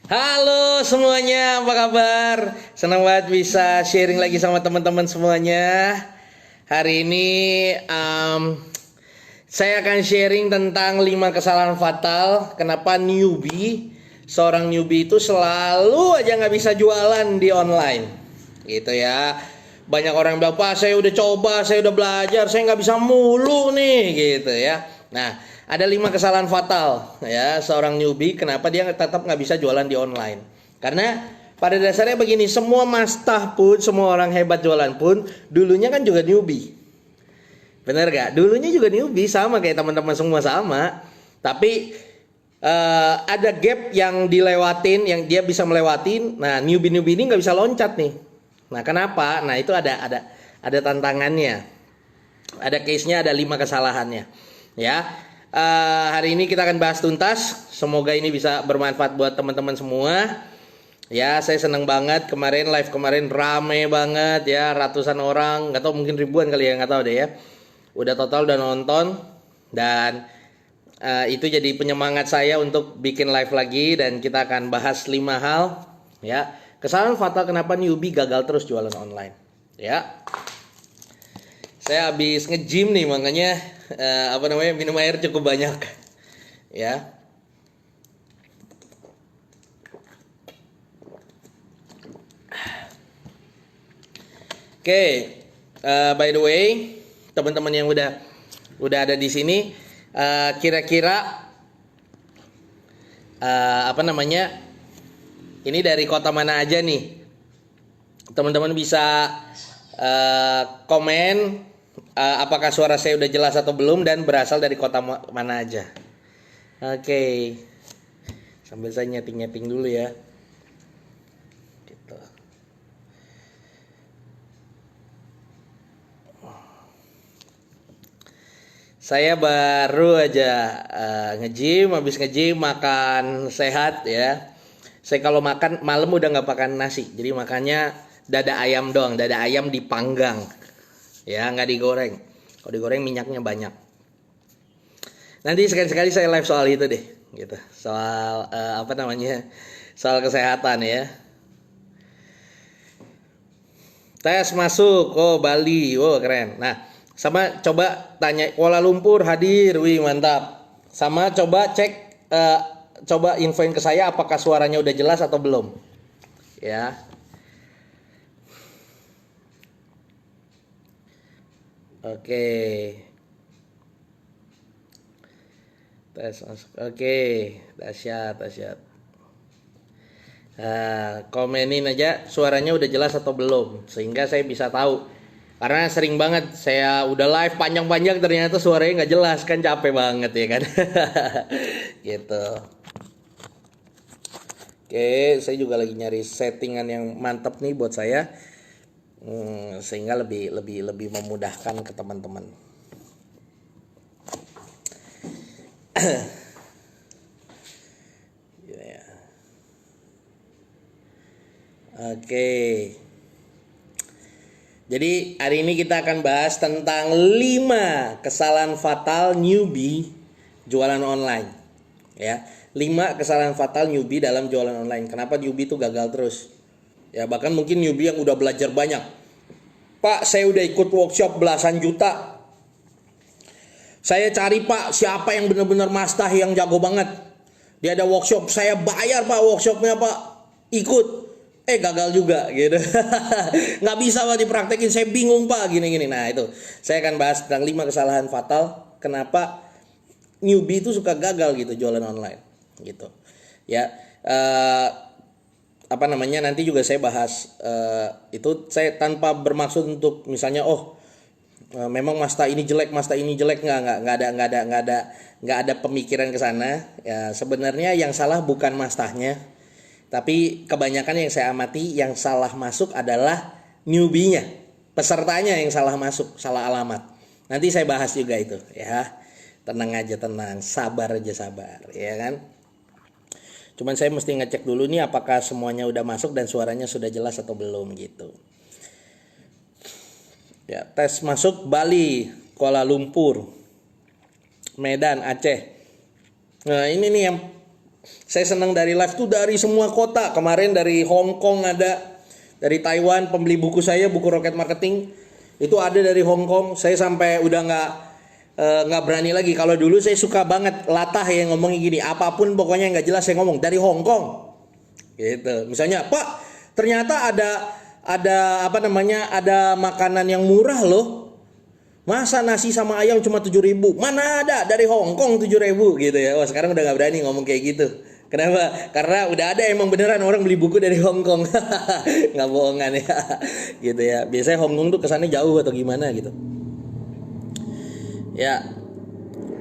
Halo semuanya, apa kabar? Senang banget bisa sharing lagi sama teman-teman semuanya. Hari ini saya akan sharing tentang 5 kesalahan fatal. Kenapa seorang newbie itu selalu aja nggak bisa jualan di online, gitu ya. Banyak orang bilang, Pak, saya udah coba, saya udah belajar, saya nggak bisa mulu nih, gitu ya. Nah, ada 5 kesalahan fatal ya seorang newbie. Kenapa dia tetap nggak bisa jualan di online? Karena pada dasarnya begini, semua mastah pun, semua orang hebat jualan pun, dulunya kan juga newbie. Bener gak? Dulunya juga newbie, sama kayak teman-teman semua sama. Tapi ada gap yang dilewatin, yang dia bisa melewatin. Nah, newbie-newbie ini nggak bisa loncat nih. Nah, kenapa? Nah, itu ada tantangannya. Ada case-nya, ada 5 kesalahannya. Ya, hari ini kita akan bahas tuntas. Semoga ini bisa bermanfaat buat teman-teman semua. Ya, saya senang banget live kemarin rame banget ya, ratusan orang, nggak tahu mungkin ribuan kali ya, nggak tahu deh ya. Udah total udah nonton dan itu jadi penyemangat saya untuk bikin live lagi dan kita akan bahas 5 hal ya. Kesalahan fatal kenapa newbie gagal terus jualan online. Ya. Saya habis nge-gym nih, makanya minum air cukup banyak. Ya. Oke, by the way, teman-teman yang udah ada di sini, kira-kira ini dari kota mana aja nih? Teman-teman bisa komen apakah suara saya udah jelas atau belum dan berasal dari kota mana aja. Oke, sambil saya nyeting-nyeting dulu ya. Saya baru aja nge-gym, habis nge-gym makan sehat ya. Saya kalau makan malam udah nggak makan nasi, jadi makannya dada ayam doang, dada ayam dipanggang, ya nggak digoreng. Kalau digoreng minyaknya banyak. Nanti sekali-sekali saya live soal itu deh, gitu. Soal soal kesehatan ya. Tes masuk, oh Bali, oh keren. Nah, sama coba tanya Kuala Lumpur hadir, wih mantap. Sama coba cek, coba infoin ke saya apakah suaranya udah jelas atau belum. Ya. Oke. Tes masuk. Oke, dahsyat. Komenin aja suaranya udah jelas atau belum, sehingga saya bisa tahu. Karena sering banget saya udah live panjang-panjang ternyata suaranya nggak jelas, kan capek banget ya kan. Gitu. Oke, saya juga lagi nyari settingan yang mantap nih buat saya, sehingga lebih memudahkan ke teman-teman. Oke. Jadi hari ini kita akan bahas tentang 5 kesalahan fatal newbie jualan online. Ya, 5 kesalahan fatal newbie dalam jualan online. Kenapa newbie itu gagal terus? Ya, bahkan mungkin newbie yang udah belajar banyak. Pak, saya udah ikut workshop belasan juta. Saya cari Pak, siapa yang benar-benar mastah yang jago banget. Dia ada workshop, saya bayar Pak workshopnya Pak. Ikut. Gagal juga gitu. Nggak bisa Pak dipraktekin, saya bingung Pak gini-gini. Nah itu, saya akan bahas tentang 5 kesalahan fatal kenapa newbie itu suka gagal gitu jualan online gitu. Ya, nanti juga saya bahas itu, saya tanpa bermaksud untuk misalnya memang masta ini jelek nggak ada pemikiran ke sana. Ya sebenarnya yang salah bukan mastahnya, tapi kebanyakan yang saya amati yang salah masuk adalah newbie-nya, pesertanya yang salah masuk, salah alamat. Nanti saya bahas juga itu ya. Tenang aja, sabar ya kan. Cuman saya mesti ngecek dulu nih apakah semuanya udah masuk dan suaranya sudah jelas atau belum gitu. Ya, tes masuk Bali, Kuala Lumpur, Medan, Aceh. Nah, ini nih yang Saya senang dari live tuh dari semua kota. Kemarin dari Hong Kong ada, dari Taiwan pembeli buku saya, buku Rocket Marketing itu ada dari Hong Kong. Saya sampai udah nggak berani lagi. Kalau dulu saya suka banget latah yang ngomongnya gini, apapun pokoknya nggak jelas saya ngomong dari Hong Kong. Gitu. Misalnya, Pak, ternyata ada apa namanya? Ada makanan yang murah loh. Masa nasi sama ayam cuma 7.000? Mana ada dari Hong Kong 7.000 gitu ya. Wah, sekarang udah nggak berani ngomong kayak gitu. Kenapa? Karena udah ada emang beneran orang beli buku dari Hong Kong. Nggak bohongan ya. Gitu ya. Biasanya Hong Kong tuh kesannya jauh atau gimana gitu. Ya.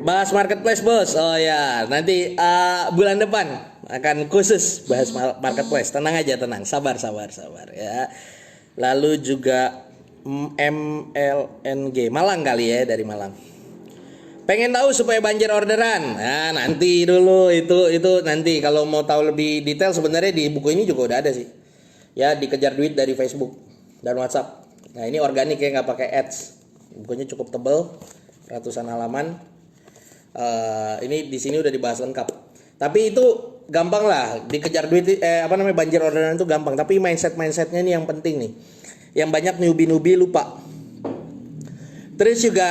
Bahas marketplace, Bos. Oh ya, nanti bulan depan akan khusus bahas marketplace. Tenang aja, tenang. Sabar ya. Lalu juga MLNG Malang kali ya, dari Malang. Pengen tahu supaya banjir orderan? Nah, nanti dulu itu nanti kalau mau tahu lebih detail sebenarnya di buku ini juga udah ada sih. Ya, dikejar duit dari Facebook dan WhatsApp. Nah, ini organik ya, nggak pakai ads. Bukunya cukup tebal, ratusan halaman. Ini di sini udah dibahas lengkap. Tapi itu gampang lah, dikejar duit banjir orderan itu gampang. Tapi mindsetnya ini yang penting nih. Yang banyak newbie lupa. Terus juga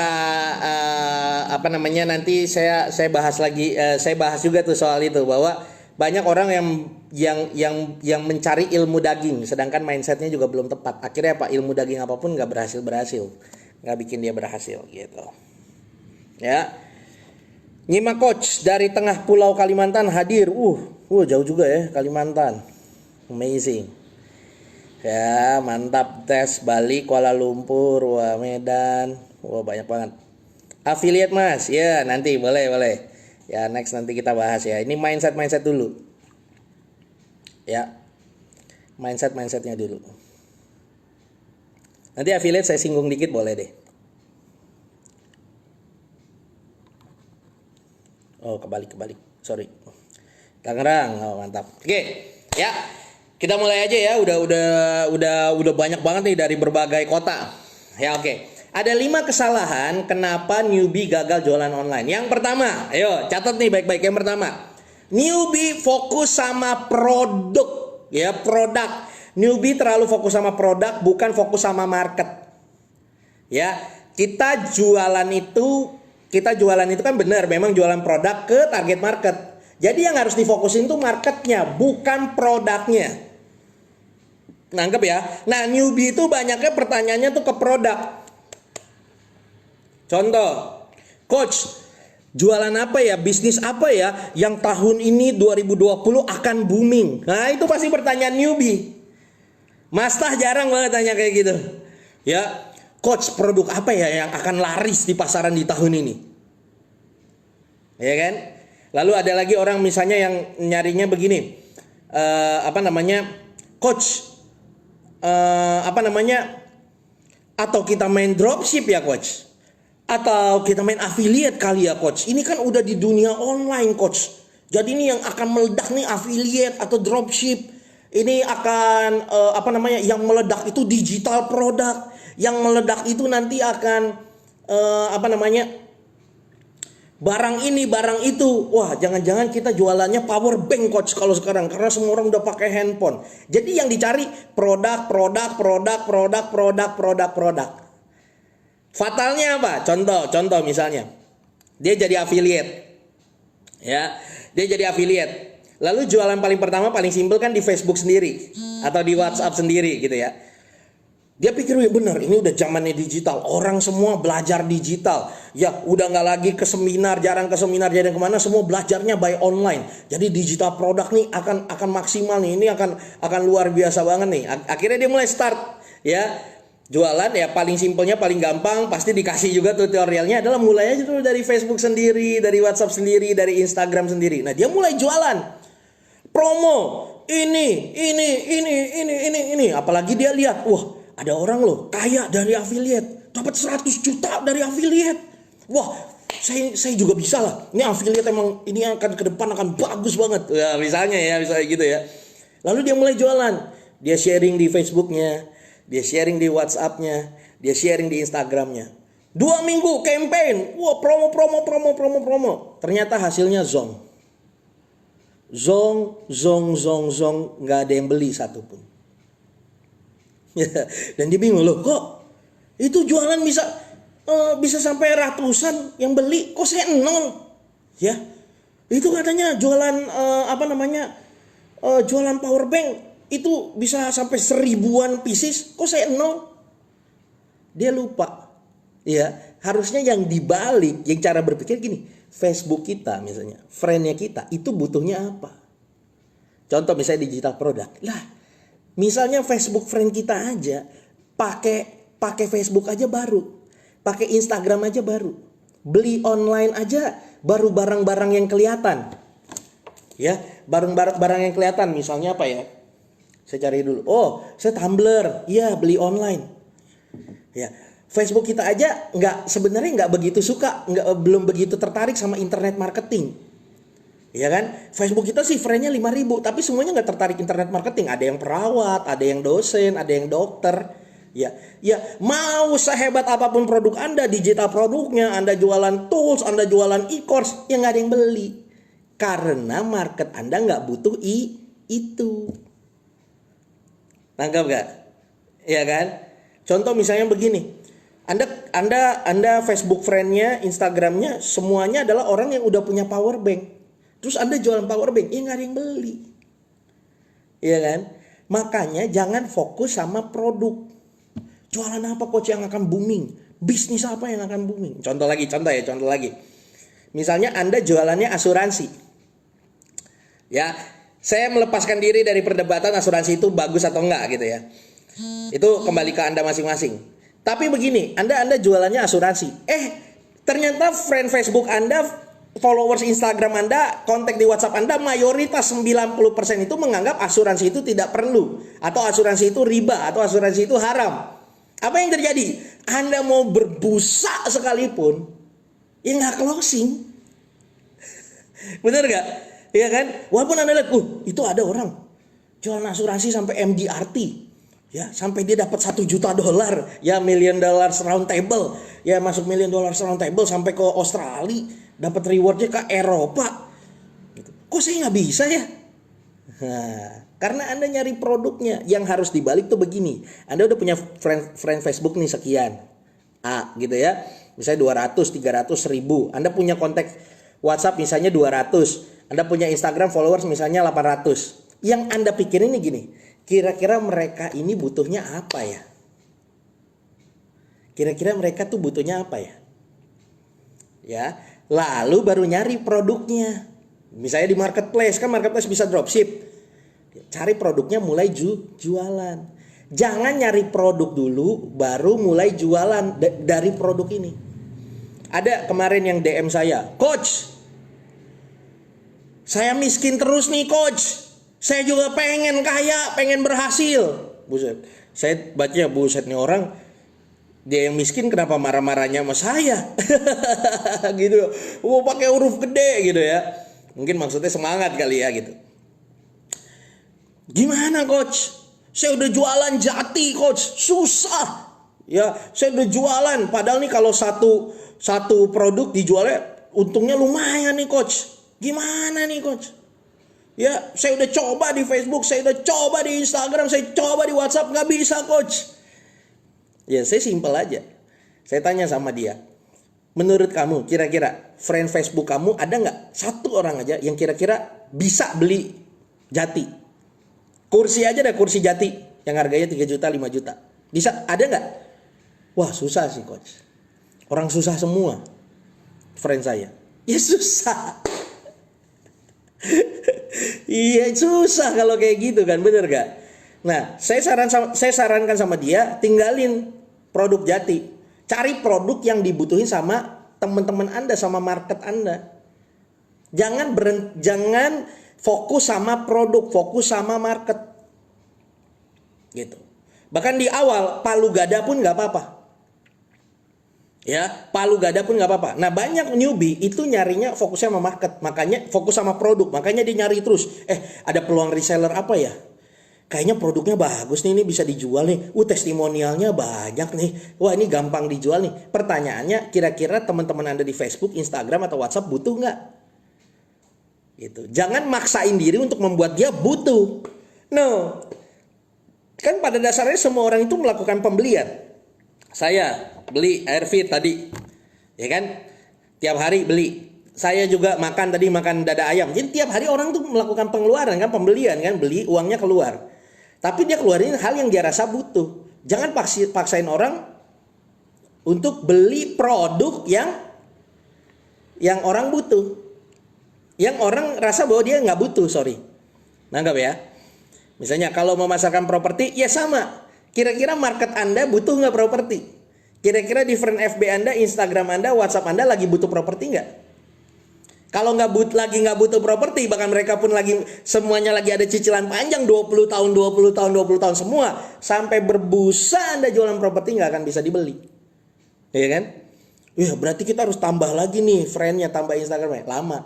nanti saya bahas lagi, saya bahas juga tuh soal itu, bahwa banyak orang yang mencari ilmu daging, sedangkan mindsetnya juga belum tepat. Akhirnya apa, ilmu daging apapun nggak berhasil, nggak bikin dia berhasil gitu. Ya, nyimak coach dari tengah pulau Kalimantan hadir. Jauh juga ya Kalimantan, amazing. Ya, mantap. Tes Bali, Kuala Lumpur, wah Medan, wah banyak banget. Affiliate Mas, ya nanti boleh. Ya next nanti kita bahas ya. Ini mindset dulu. Ya, mindsetnya dulu. Nanti affiliate saya singgung dikit boleh deh. Oh kebalik, sorry. Tangerang, oh mantap. Oke, ya. Kita mulai aja ya, udah banyak banget nih dari berbagai kota. Ya oke. Ada 5 kesalahan kenapa newbie gagal jualan online. Yang pertama, ayo catat nih baik-baik. Yang pertama, newbie fokus sama produk, ya produk. Newbie terlalu fokus sama produk, bukan fokus sama market. Ya, kita jualan itu kan benar, memang jualan produk ke target market. Jadi yang harus difokusin tuh marketnya, bukan produknya. Nangkep ya? Nah, newbie itu banyaknya pertanyaannya tuh ke produk. Contoh, coach, jualan apa ya? Bisnis apa ya yang tahun ini 2020 akan booming? Nah, itu pasti pertanyaan newbie. Mastah jarang banget tanya kayak gitu. Ya, coach, produk apa ya yang akan laris di pasaran di tahun ini? Ya kan? Lalu ada lagi orang misalnya yang nyarinya begini, coach, atau kita main dropship ya coach, atau kita main affiliate kali ya coach. Ini kan udah di dunia online coach. Jadi ini yang akan meledak nih affiliate atau dropship. Ini akan yang meledak itu digital produk. Yang meledak itu nanti akan barang ini, barang itu. Wah, jangan-jangan kita jualannya power bank coach kalau sekarang, karena semua orang udah pakai handphone. Jadi yang dicari produk. Fatalnya apa? Contoh misalnya, dia jadi affiliate. Ya, dia jadi affiliate. Lalu jualan paling pertama paling simpel kan di Facebook sendiri atau di WhatsApp sendiri gitu ya. Dia pikir ya benar, ini udah zamannya digital, orang semua belajar digital. Ya udah nggak lagi ke seminar, jarang kemana, semua belajarnya by online. Jadi digital produk nih akan maksimal nih, ini akan luar biasa banget nih. Akhirnya dia mulai start ya jualan ya, paling simpelnya, paling gampang, pasti dikasih juga tutorialnya adalah mulai aja dulu dari Facebook sendiri, dari WhatsApp sendiri, dari Instagram sendiri. Nah dia mulai jualan, promo, ini, apalagi dia lihat, wah. Ada orang loh kaya dari affiliate, dapat 100 juta dari affiliate. Wah, saya juga bisa lah. Ini affiliate emang ini akan ke depan akan bagus banget. Ya, misalnya gitu ya. Lalu dia mulai jualan. Dia sharing di Facebooknya, dia sharing di WhatsAppnya, dia sharing di Instagramnya. 2 minggu campaign, wah promo. Ternyata hasilnya zonk. zong, nggak ada yang beli satupun. Dan dia bingung, loh kok itu jualan bisa sampai ratusan yang beli, kok saya nol? Ya, itu katanya jualan jualan power bank itu bisa sampai 1000-an pieces, kok saya nol? Dia lupa. Ya, harusnya yang dibalik, yang cara berpikir gini, Facebook kita misalnya, friendnya kita itu butuhnya apa? Contoh misalnya digital product. Lah, misalnya Facebook friend kita aja pakai Facebook aja baru, pakai Instagram aja baru, beli online aja baru barang-barang yang kelihatan. Ya, barang yang kelihatan misalnya apa ya? Saya cari dulu. Oh, saya Tumblr. Iya, beli online. Ya, Facebook kita aja sebenarnya nggak begitu suka, belum begitu tertarik sama internet marketing. Ya kan? Facebook kita sih friendnya 5.000, tapi semuanya nggak tertarik internet marketing. Ada yang perawat, ada yang dosen, ada yang dokter. Ya, mau sehebat apapun produk Anda, digital produknya, Anda jualan tools, Anda jualan e-course, yang nggak ada yang beli. Karena market Anda nggak butuh itu. Tangkap nggak? Ya kan? Contoh misalnya begini, Anda Facebook friend-nya, Instagram-nya semuanya adalah orang yang udah punya power bank. Terus Anda jualan power bank, ya nggak ada yang beli. Iya kan? Makanya jangan fokus sama produk. Jualan apa coach yang akan booming? Bisnis apa yang akan booming? Contoh lagi. Misalnya Anda jualannya asuransi. Ya, saya melepaskan diri dari perdebatan asuransi itu bagus atau enggak gitu ya. Itu kembali ke Anda masing-masing. Tapi begini, Anda jualannya asuransi. Ternyata friend Facebook Anda, followers Instagram Anda, kontak di WhatsApp Anda, mayoritas 90% itu menganggap asuransi itu tidak perlu, atau asuransi itu riba, atau asuransi itu haram. Apa yang terjadi? Anda mau berbusa sekalipun, ya nggak closing. Bener nggak? Iya kan? Walaupun Anda lihat, itu ada orang jualan asuransi sampai MDRT, ya sampai dia dapat $1 juta, ya $1 million round table, ya masuk $1 million round table sampai ke Australia, dapat rewardnya ke Eropa. Gitu. Kok saya nggak bisa ya? Karena Anda nyari produknya. Yang harus dibalik tuh begini. Anda udah punya friend Facebook nih sekian, A gitu ya. Misalnya 200, 300, 1000. Anda punya kontak WhatsApp misalnya 200. Anda punya Instagram followers misalnya 800. Yang Anda pikirin ini gini, kira-kira mereka ini butuhnya apa ya? Kira-kira mereka tuh butuhnya apa ya? Ya, lalu baru nyari produknya. Misalnya di marketplace, kan marketplace bisa dropship. Cari produknya, mulai jualan. Jangan nyari produk dulu baru mulai jualan dari produk ini. Ada kemarin yang DM saya, "Coach, saya miskin terus nih coach. Saya juga pengen kaya, pengen berhasil." Buset. Saya baca, buset nih orang, dia yang miskin kenapa marah-marahnya sama saya? Gitu. Pakai huruf gede gitu ya. Mungkin maksudnya semangat kali ya gitu. Gimana coach? Saya udah jualan jati coach, susah. Ya, saya udah jualan. Padahal nih kalau satu produk dijualnya untungnya lumayan nih coach. Gimana nih coach? Ya, saya udah coba di Facebook, saya udah coba di Instagram, saya coba di WhatsApp, nggak bisa coach. Ya, saya simpel aja. Saya tanya sama dia, menurut kamu kira-kira friend Facebook kamu ada nggak satu orang aja yang kira-kira bisa beli jati? Kursi aja deh, kursi jati yang harganya 3 juta, 5 juta. Bisa, ada nggak? Wah, susah sih coach. Orang susah semua friend saya. Ya susah. Iya susah kalau kayak gitu kan, bener gak? Nah, saya sarankan sama dia, tinggalin produk jati. Cari produk yang dibutuhin sama teman-teman Anda, sama market Anda. Jangan fokus sama produk, fokus sama market. Gitu. Bahkan di awal palu gada pun nggak apa-apa. Ya, palu gada pun nggak apa-apa. Nah, banyak newbie itu nyarinya fokusnya sama market, makanya fokus sama produk, makanya dia nyari terus. Ada peluang reseller apa ya? Kayaknya produknya bagus nih, ini bisa dijual nih. Testimonialnya banyak nih. Wah, ini gampang dijual nih. Pertanyaannya, kira-kira teman-teman Anda di Facebook, Instagram atau WhatsApp butuh nggak? Gitu. Jangan maksain diri untuk membuat dia butuh. No. Kan pada dasarnya semua orang itu melakukan pembelian. Saya beli Airfit tadi. Ya kan? Tiap hari beli. Saya juga makan dada ayam. Jadi tiap hari orang tuh melakukan pengeluaran kan, pembelian kan, beli uangnya keluar. Tapi dia keluarin hal yang dia rasa butuh. Jangan paksain orang untuk beli produk yang orang butuh. Yang orang rasa bahwa dia nggak butuh, sorry. Nanggap ya. Misalnya kalau memasarkan properti, ya sama. Kira-kira market Anda butuh nggak properti? Kira-kira di friend FB Anda, Instagram Anda, WhatsApp Anda lagi butuh properti nggak? Kalau lagi nggak butuh properti, bahkan mereka pun lagi semuanya lagi ada cicilan panjang 20 tahun, 20 tahun, 20 tahun semua. Sampai berbusa Anda jualan properti nggak akan bisa dibeli. Iya kan? Wih, berarti kita harus tambah lagi nih friendnya, tambah Instagramnya. Lama.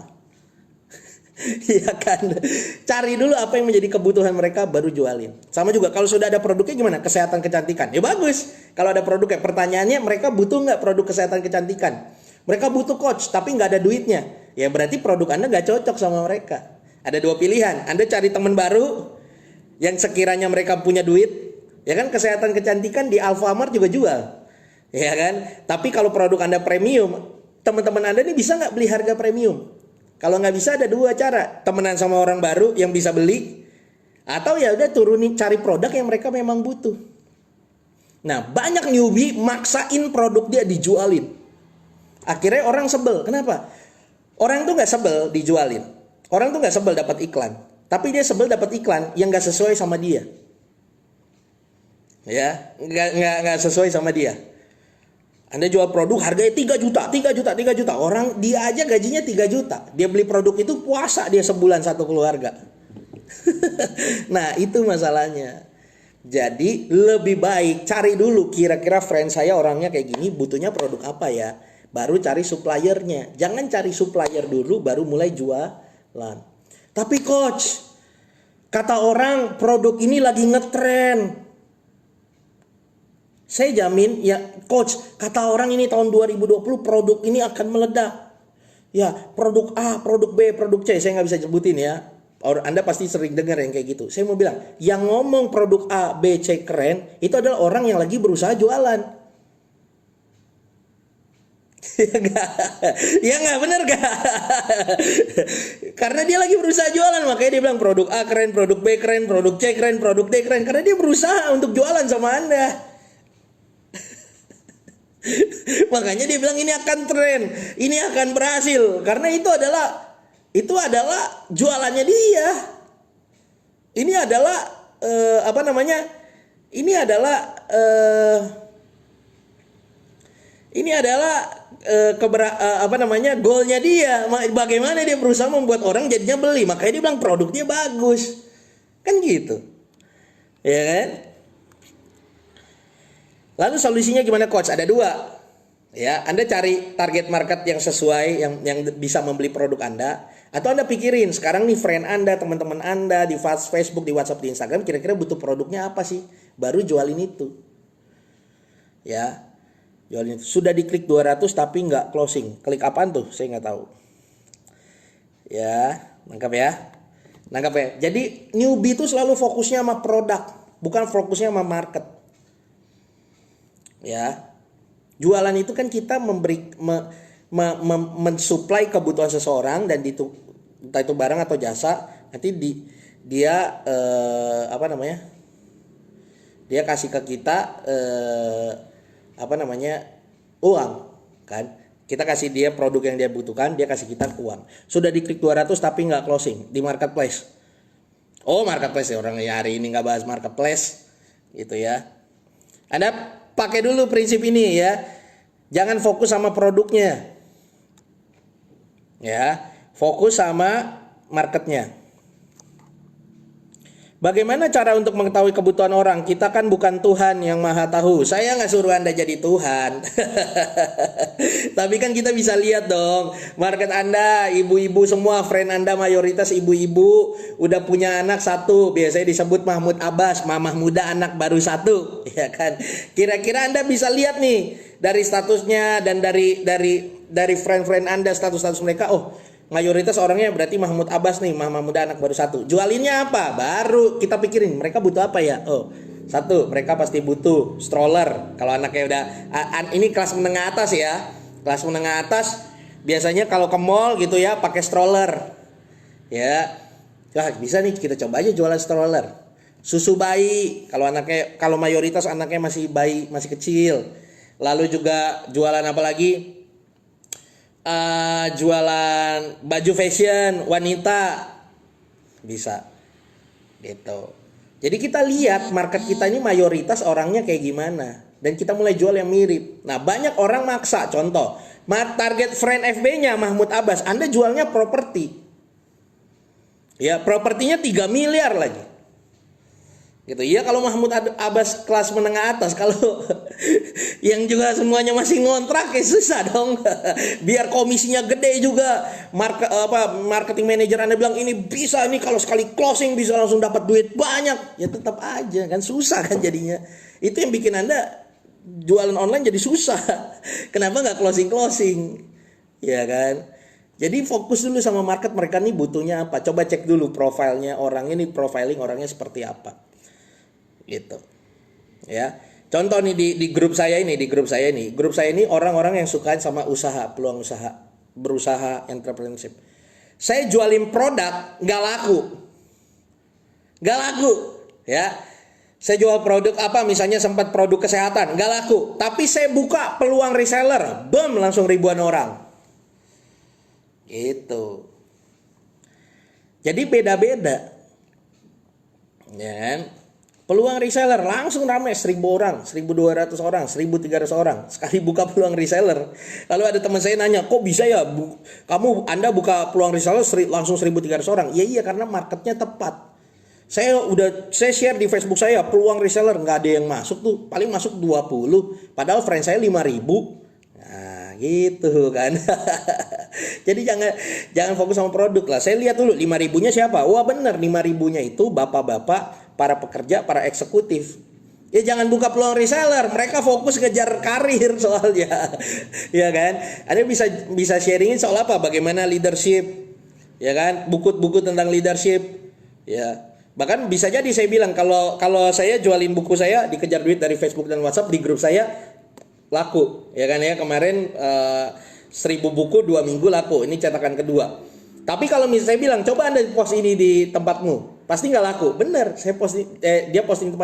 Iya kan, cari dulu apa yang menjadi kebutuhan mereka baru jualin. Sama juga kalau sudah ada produknya gimana? Kesehatan kecantikan, ya bagus. Kalau ada produknya, pertanyaannya mereka butuh nggak produk kesehatan kecantikan? Mereka butuh coach tapi nggak ada duitnya. Ya berarti produk Anda nggak cocok sama mereka. Ada dua pilihan, Anda cari teman baru yang sekiranya mereka punya duit. Ya kan, kesehatan kecantikan di Alfamart juga jual. Ya kan, tapi kalau produk Anda premium, teman-teman Anda ini bisa nggak beli harga premium? Kalau nggak bisa ada dua cara, temenan sama orang baru yang bisa beli, atau ya udah turunin cari produk yang mereka memang butuh. Nah banyak newbie maksain produk dia dijualin, akhirnya orang sebel. Kenapa? Orang tuh nggak sebel dijualin, orang tuh nggak sebel dapat iklan, tapi dia sebel dapat iklan yang nggak sesuai sama dia, ya nggak sesuai sama dia. Anda jual produk harganya 3 juta. Orang dia aja gajinya 3 juta. Dia beli produk itu puasa dia sebulan satu keluarga. Nah itu masalahnya. Jadi lebih baik cari dulu kira-kira friend saya orangnya kayak gini, butuhnya produk apa ya. Baru cari suppliernya. Jangan cari supplier dulu baru mulai jualan. Tapi coach, kata orang produk ini lagi ngetren. Saya jamin ya coach, kata orang ini tahun 2020 produk ini akan meledak. Ya produk A, produk B, produk C, saya nggak bisa sebutin ya. Anda pasti sering dengar yang kayak gitu. Saya mau bilang, yang ngomong produk A, B, C keren, itu adalah orang yang lagi berusaha jualan. Ya nggak, bener gak? Karena dia lagi berusaha jualan, makanya dia bilang produk A keren, produk B keren, produk C keren, produk D keren. Karena dia berusaha untuk jualan sama Anda. Makanya dia bilang ini akan tren, ini akan berhasil, karena itu adalah jualannya dia. Ini adalah goalnya dia. Bagaimana dia berusaha membuat orang jadinya beli, makanya dia bilang produknya bagus, kan gitu, ya kan? Lalu solusinya gimana coach? Ada dua. Ya, Anda cari target market yang sesuai, yang bisa membeli produk Anda, atau Anda pikirin sekarang nih friend Anda, teman-teman Anda di Facebook, di WhatsApp, di Instagram kira-kira butuh produknya apa sih? Baru jualin itu. Ya. Jualin itu. Sudah diklik 200 tapi nggak closing. Klik apaan tuh? Saya nggak tahu. Ya, nangkap ya. Nangkap ya. Jadi newbie itu selalu fokusnya sama produk, bukan fokusnya sama market. Ya, jualan itu kan kita mensuplai kebutuhan seseorang, dan entah itu barang atau jasa, nanti dia dia kasih ke kita uang kan. Kita kasih dia produk yang dia butuhkan, dia kasih kita uang. Sudah diklik 200 tapi nggak closing di marketplace. Oh marketplace ya, orang ya hari ini nggak bahas marketplace gitu ya. Anda pakai dulu prinsip ini ya. Jangan fokus sama produknya. Ya, fokus sama marketnya. Bagaimana cara untuk mengetahui kebutuhan orang? Kita kan bukan Tuhan yang maha tahu. Saya nggak suruh Anda jadi Tuhan. Tapi kan kita bisa lihat dong. Market Anda, ibu-ibu semua, friend Anda mayoritas ibu-ibu. Udah punya anak satu. Biasanya disebut Mahmud Abbas. Mamah muda anak baru satu. Ya kan? Kira-kira Anda bisa lihat nih. Dari statusnya dan dari friend-friend Anda, status-status mereka. Oh, mayoritas orangnya berarti Mahmud Abbas nih, mama muda anak baru satu. Jualinnya apa? Baru kita pikirin mereka butuh apa ya? Oh, satu, mereka pasti butuh stroller. Kalau anaknya udah ini kelas menengah atas ya. Kelas menengah atas biasanya kalau ke mall gitu ya pakai stroller. Ya. Wah, bisa nih kita coba aja jualan stroller. Susu bayi, kalau mayoritas anaknya masih bayi, masih kecil. Lalu juga jualan apa lagi? Jualan baju fashion wanita bisa gitu. Jadi kita lihat market kita ini mayoritas orangnya kayak gimana dan kita mulai jual yang mirip. Nah, banyak orang maksa. Contoh, target friend FB-nya Mahmud Abbas, Anda jualnya properti. Ya, propertinya 3 miliar lagi. Gitu. Iya, kalau Mahmud Abbas kelas menengah atas, kalau yang juga semuanya masih ngontrak ya susah dong. Biar komisinya gede juga. Marketing manager Anda bilang ini bisa, ini kalau sekali closing bisa langsung dapat duit banyak. Ya tetap aja kan susah kan jadinya. Itu yang bikin Anda jualan online jadi susah. Kenapa nggak closing? Ya kan? Jadi fokus dulu sama market, mereka nih butuhnya apa. Coba cek dulu profilnya orang ini, profiling orangnya seperti apa. Gitu. Ya. Contoh nih di grup saya ini, Grup saya ini orang-orang yang suka sama usaha, peluang usaha, berusaha, entrepreneurship. Saya jualin produk nggak laku, ya. Saya jual produk apa, misalnya sempat produk kesehatan, nggak laku. Tapi saya buka peluang reseller, boom, langsung ribuan orang. Gitu. Jadi beda-beda. Ya kan? Peluang reseller langsung ramai 1.000 orang, 1.200 orang, 1.300 orang. Sekali buka peluang reseller. Lalu ada teman saya nanya, kok bisa ya Anda buka peluang reseller langsung 1.300 orang? Iya, karena marketnya tepat. Saya share di Facebook saya, peluang reseller nggak ada yang masuk tuh. Paling masuk 20. Padahal friend saya 5.000. Nah gitu kan. Jadi jangan fokus sama produk lah. Saya lihat dulu 5.000-nya siapa. Wah bener, 5.000-nya itu bapak-bapak, para pekerja, para eksekutif. Ya jangan buka peluang reseller, mereka fokus ngejar karir soalnya. Ya kan? Anda bisa sharingin soal apa? Bagaimana leadership. Ya kan? Buku-buku tentang leadership. Ya. Bahkan bisa jadi saya bilang kalau saya jualin buku saya dikejar duit dari Facebook dan WhatsApp, di grup saya laku. Ya kan ya, kemarin 1.000 buku 2 minggu laku. Ini cetakan kedua. Tapi kalau misalnya saya bilang coba Anda post ini di tempatmu, pasti nggak laku. Bener, dia posting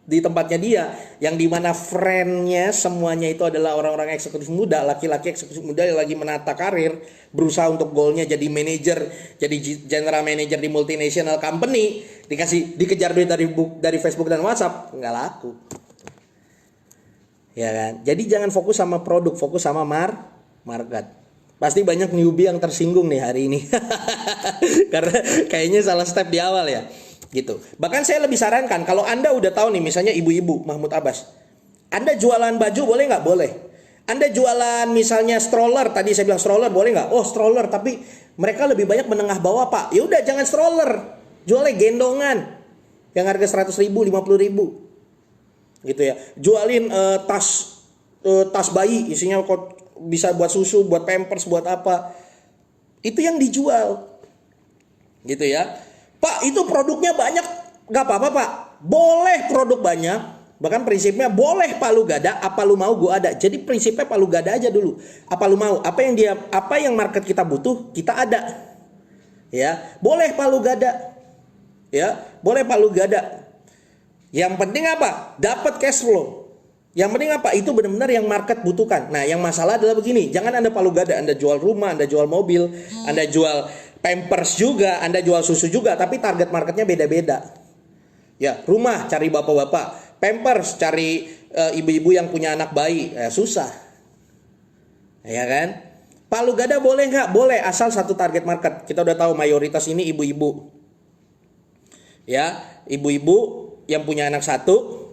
di tempatnya dia, yang dimana friendnya semuanya itu adalah orang-orang eksekutif muda, laki-laki eksekutif muda yang lagi menata karir, berusaha untuk goalnya jadi manajer, jadi general manager di multinational company, dikejar duit dari Facebook dan WhatsApp, nggak laku. Ya kan? Jadi jangan fokus sama produk, fokus sama market. Pasti banyak newbie yang tersinggung nih hari ini. Karena kayaknya salah step di awal ya. Gitu. Bahkan saya lebih sarankan kalau Anda udah tahu nih, misalnya ibu-ibu Mahmud Abbas, Anda jualan baju boleh nggak? Boleh. Anda jualan misalnya stroller, tadi saya bilang stroller boleh nggak? Oh stroller, tapi mereka lebih banyak menengah bawah pak. Ya udah jangan stroller, jualnya gendongan yang harga 100.000, 50.000, gitu ya. Jualin tas bayi, isinya bisa buat susu, buat pampers, buat apa. Itu yang dijual. Gitu ya. Pak, itu produknya banyak. Gak apa-apa pak. Boleh produk banyak. Bahkan prinsipnya boleh pak lu gak ada, apa lu mau gua ada. Jadi prinsipnya pak lu gak ada aja dulu. Apa lu mau? Apa yang market kita butuh, kita ada. Ya, boleh pak lu gak ada. Ya, boleh pak lu gak ada. Yang penting apa? Dapat cash flow. Yang penting apa? Itu benar-benar yang market butuhkan. Nah, yang masalah adalah begini. Jangan Anda palu gada. Anda jual rumah, Anda jual mobil, Anda jual pampers juga, Anda jual susu juga. Tapi target marketnya beda-beda. Ya, rumah cari bapak-bapak. Pampers cari ibu-ibu yang punya anak bayi. Susah. Ya kan? Palu gada boleh nggak? Boleh, asal satu target market. Kita udah tahu mayoritas ini ibu-ibu. Ya, ibu-ibu yang punya anak satu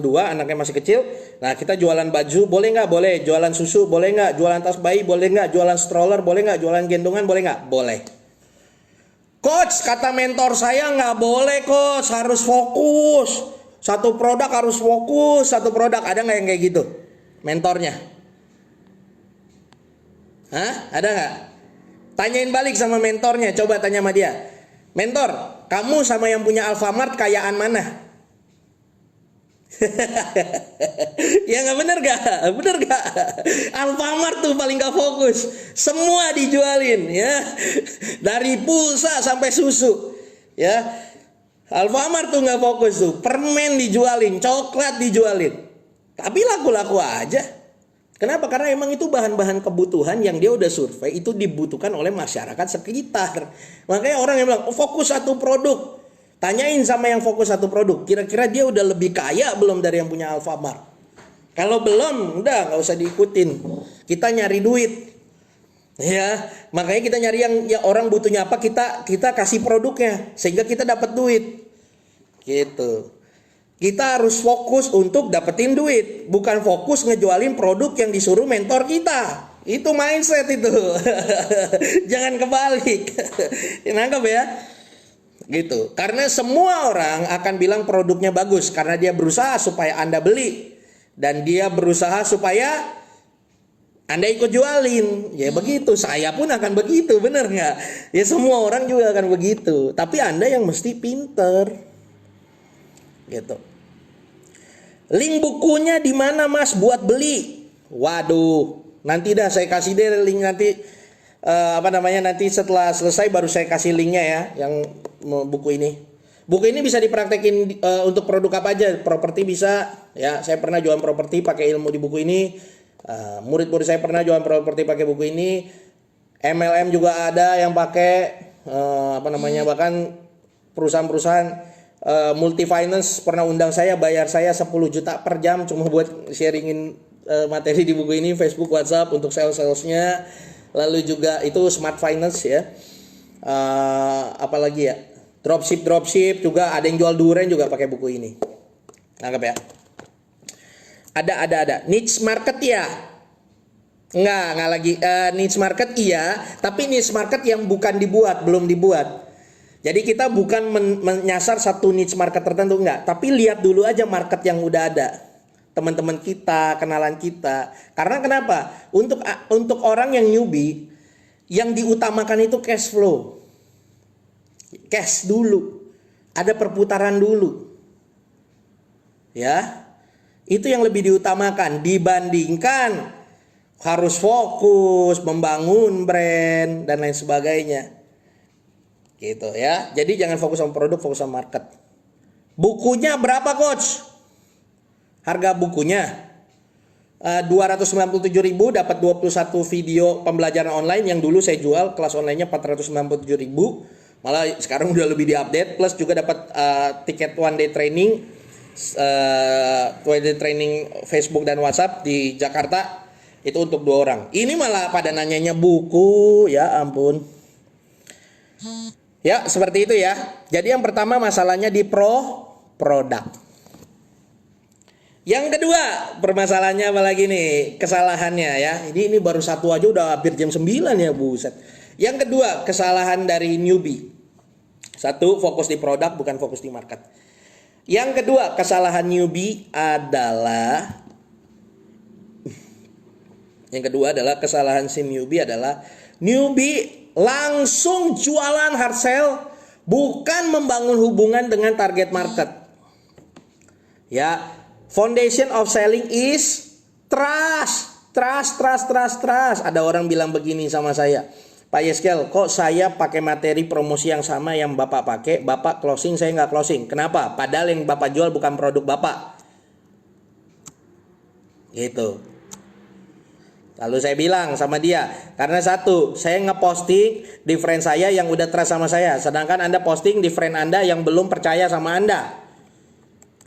dua, anaknya masih kecil. Nah kita jualan baju boleh nggak? Boleh. Jualan susu boleh nggak? Jualan tas bayi boleh nggak? Jualan stroller boleh nggak? Jualan gendongan boleh nggak? Boleh. Coach, kata mentor saya nggak boleh coach, harus fokus. Satu produk harus fokus, satu produk. Ada nggak yang kayak gitu? Mentornya? Hah? Ada nggak? Tanyain balik sama mentornya, coba tanya sama dia. Mentor, kamu sama yang punya Alfamart kayaan mana? Ya nggak, bener gak? Bener gak? Alfamart tuh paling gak fokus. Semua dijualin ya. Dari pulsa sampai susu. Ya. Alfamart tuh nggak fokus tuh. Permen dijualin, coklat dijualin. Tapi laku-laku aja. Kenapa? Karena emang itu bahan-bahan kebutuhan yang dia udah survei itu dibutuhkan oleh masyarakat sekitar. Makanya orang yang bilang, oh, fokus satu produk. Tanyain sama yang fokus satu produk, kira-kira dia udah lebih kaya belum dari yang punya Alfamart? Kalau belum, udah nggak usah diikutin. Kita nyari duit, ya. Makanya kita nyari yang orang butuhnya apa, kita kasih produknya sehingga kita dapat duit. Gitu. Kita harus fokus untuk dapetin duit, bukan fokus ngejualin produk yang disuruh mentor kita. Itu mindset itu. Jangan kebalik. Nangkep ya? Gitu. Karena semua orang akan bilang produknya bagus karena dia berusaha supaya Anda beli dan dia berusaha supaya Anda ikut jualin. Ya begitu, saya pun akan begitu, bener nggak? Ya semua orang juga akan begitu. Tapi Anda yang mesti pinter. Gitu. Link bukunya di mana Mas buat beli? Waduh, nanti dah saya kasih deh link nanti. Nanti setelah selesai baru saya kasih linknya ya, yang buku ini. Buku ini bisa dipraktekin untuk produk apa aja, properti bisa ya. Saya pernah jualan properti pakai ilmu di buku ini. Murid-murid saya pernah jualan properti pakai buku ini. MLM juga ada yang pakai bahkan perusahaan-perusahaan multi finance pernah undang saya, bayar saya 10 juta per jam cuma buat sharingin materi di buku ini, Facebook, WhatsApp untuk salesnya. Lalu juga itu smart finance ya. Apalagi ya, dropship juga ada yang jual durian juga pakai buku ini. Nangkep ya? Ada niche market ya. Enggak lagi niche market iya, tapi niche market yang belum dibuat. Jadi kita bukan menyasar satu niche market tertentu, enggak, tapi lihat dulu aja market yang udah ada. Teman-teman kita, kenalan kita. Karena kenapa? Untuk orang yang newbie, yang diutamakan itu cash flow. Cash dulu. Ada perputaran dulu. Ya. Itu yang lebih diutamakan dibandingkan harus fokus membangun brand dan lain sebagainya. Gitu ya. Jadi jangan fokus sama produk, fokus sama market. Bukunya berapa, coach? Harga bukunya 297.000, dapat 21 video pembelajaran online yang dulu saya jual kelas online-nya 497.000. Malah sekarang udah lebih diupdate, plus juga dapat tiket one day training Facebook dan WhatsApp di Jakarta. Itu untuk 2 orang. Ini malah pada nanyanya buku, ya ampun. Ya, seperti itu ya. Jadi yang pertama masalahnya di produk. Yang kedua, permasalahannya apa lagi nih? Kesalahannya ya. Ini baru satu aja udah hampir jam 9 ya, buset. Yang kedua, kesalahan dari newbie. Satu, fokus di produk bukan fokus di market. Yang kedua, kesalahan newbie adalah newbie langsung jualan hard sell, bukan membangun hubungan dengan target market. Ya, foundation of selling is trust. Ada orang bilang begini sama saya, Pak Yeskel, kok saya pakai materi promosi yang sama yang Bapak pakai, Bapak closing, saya nggak closing. Kenapa? Padahal yang Bapak jual bukan produk Bapak. Gitu. Lalu saya bilang sama dia, karena satu, saya ngeposting di friend saya yang udah trust sama saya, sedangkan Anda posting di friend Anda yang belum percaya sama Anda.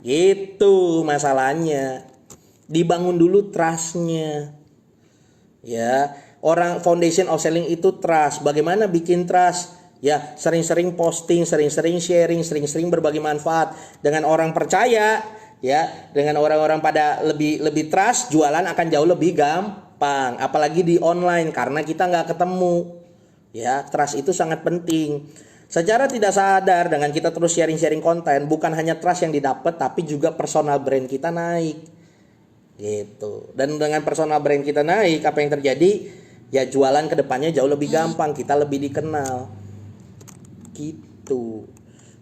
Gitu masalahnya. Dibangun dulu trustnya. Ya, orang foundation of selling itu trust. Bagaimana bikin trust? Ya, sering-sering posting, sering-sering sharing, sering-sering berbagi manfaat dengan orang percaya. Ya, dengan orang-orang pada lebih trust, jualan akan jauh lebih gampang. Apalagi di online karena kita nggak ketemu. Ya, trust itu sangat penting. Secara tidak sadar dengan kita terus sharing-sharing konten, bukan hanya trust yang didapat, tapi juga personal brand kita naik. Gitu. Dan dengan personal brand kita naik, apa yang terjadi? ya jualan ke depannya jauh lebih gampang, kita lebih dikenal. Gitu.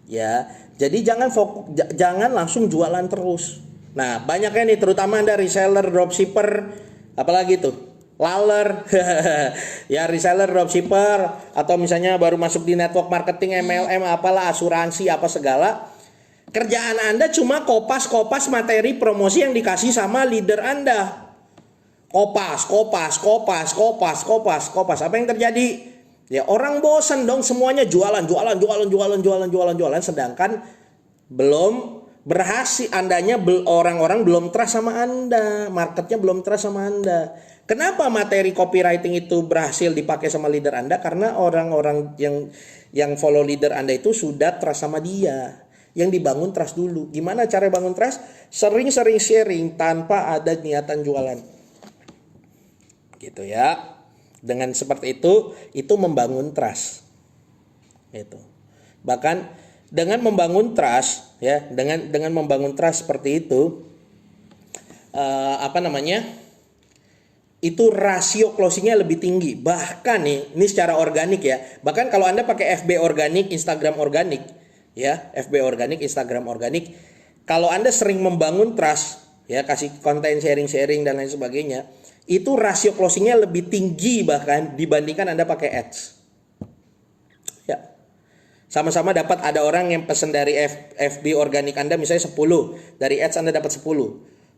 Ya. Jadi jangan langsung jualan terus. Nah, banyaknya nih terutama Anda reseller, dropshipper, apalagi tuh laler. Ya reseller, dropshipper, atau misalnya baru masuk di network marketing, MLM, apalah, asuransi, apa segala. Kerjaan Anda cuma kopas materi promosi yang dikasih sama leader Anda. Kopas. Apa yang terjadi? Ya orang bosan dong, semuanya jualan. Sedangkan belum berhasil, orang-orang belum trust sama Anda, marketnya belum trust sama Anda. Kenapa materi copywriting itu berhasil dipakai sama leader Anda? Karena orang-orang yang follow leader Anda itu sudah trust sama dia. Yang dibangun trust dulu. Gimana cara bangun trust? Sering-sering sharing tanpa ada niatan jualan. Gitu ya. Dengan seperti itu membangun trust. Itu. Bahkan dengan membangun trust, ya, dengan membangun trust seperti itu, itu rasio closingnya lebih tinggi. Bahkan ini secara organik ya. Bahkan kalau Anda pakai FB organik, Instagram organik, ya, FB organik, Instagram organik, kalau Anda sering membangun trust, ya, kasih konten sharing dan lain sebagainya, itu rasio closingnya lebih tinggi bahkan dibandingkan Anda pakai ads. Ya. Sama-sama dapat, ada orang yang pesan dari FB organik Anda misalnya 10, dari ads Anda dapat 10.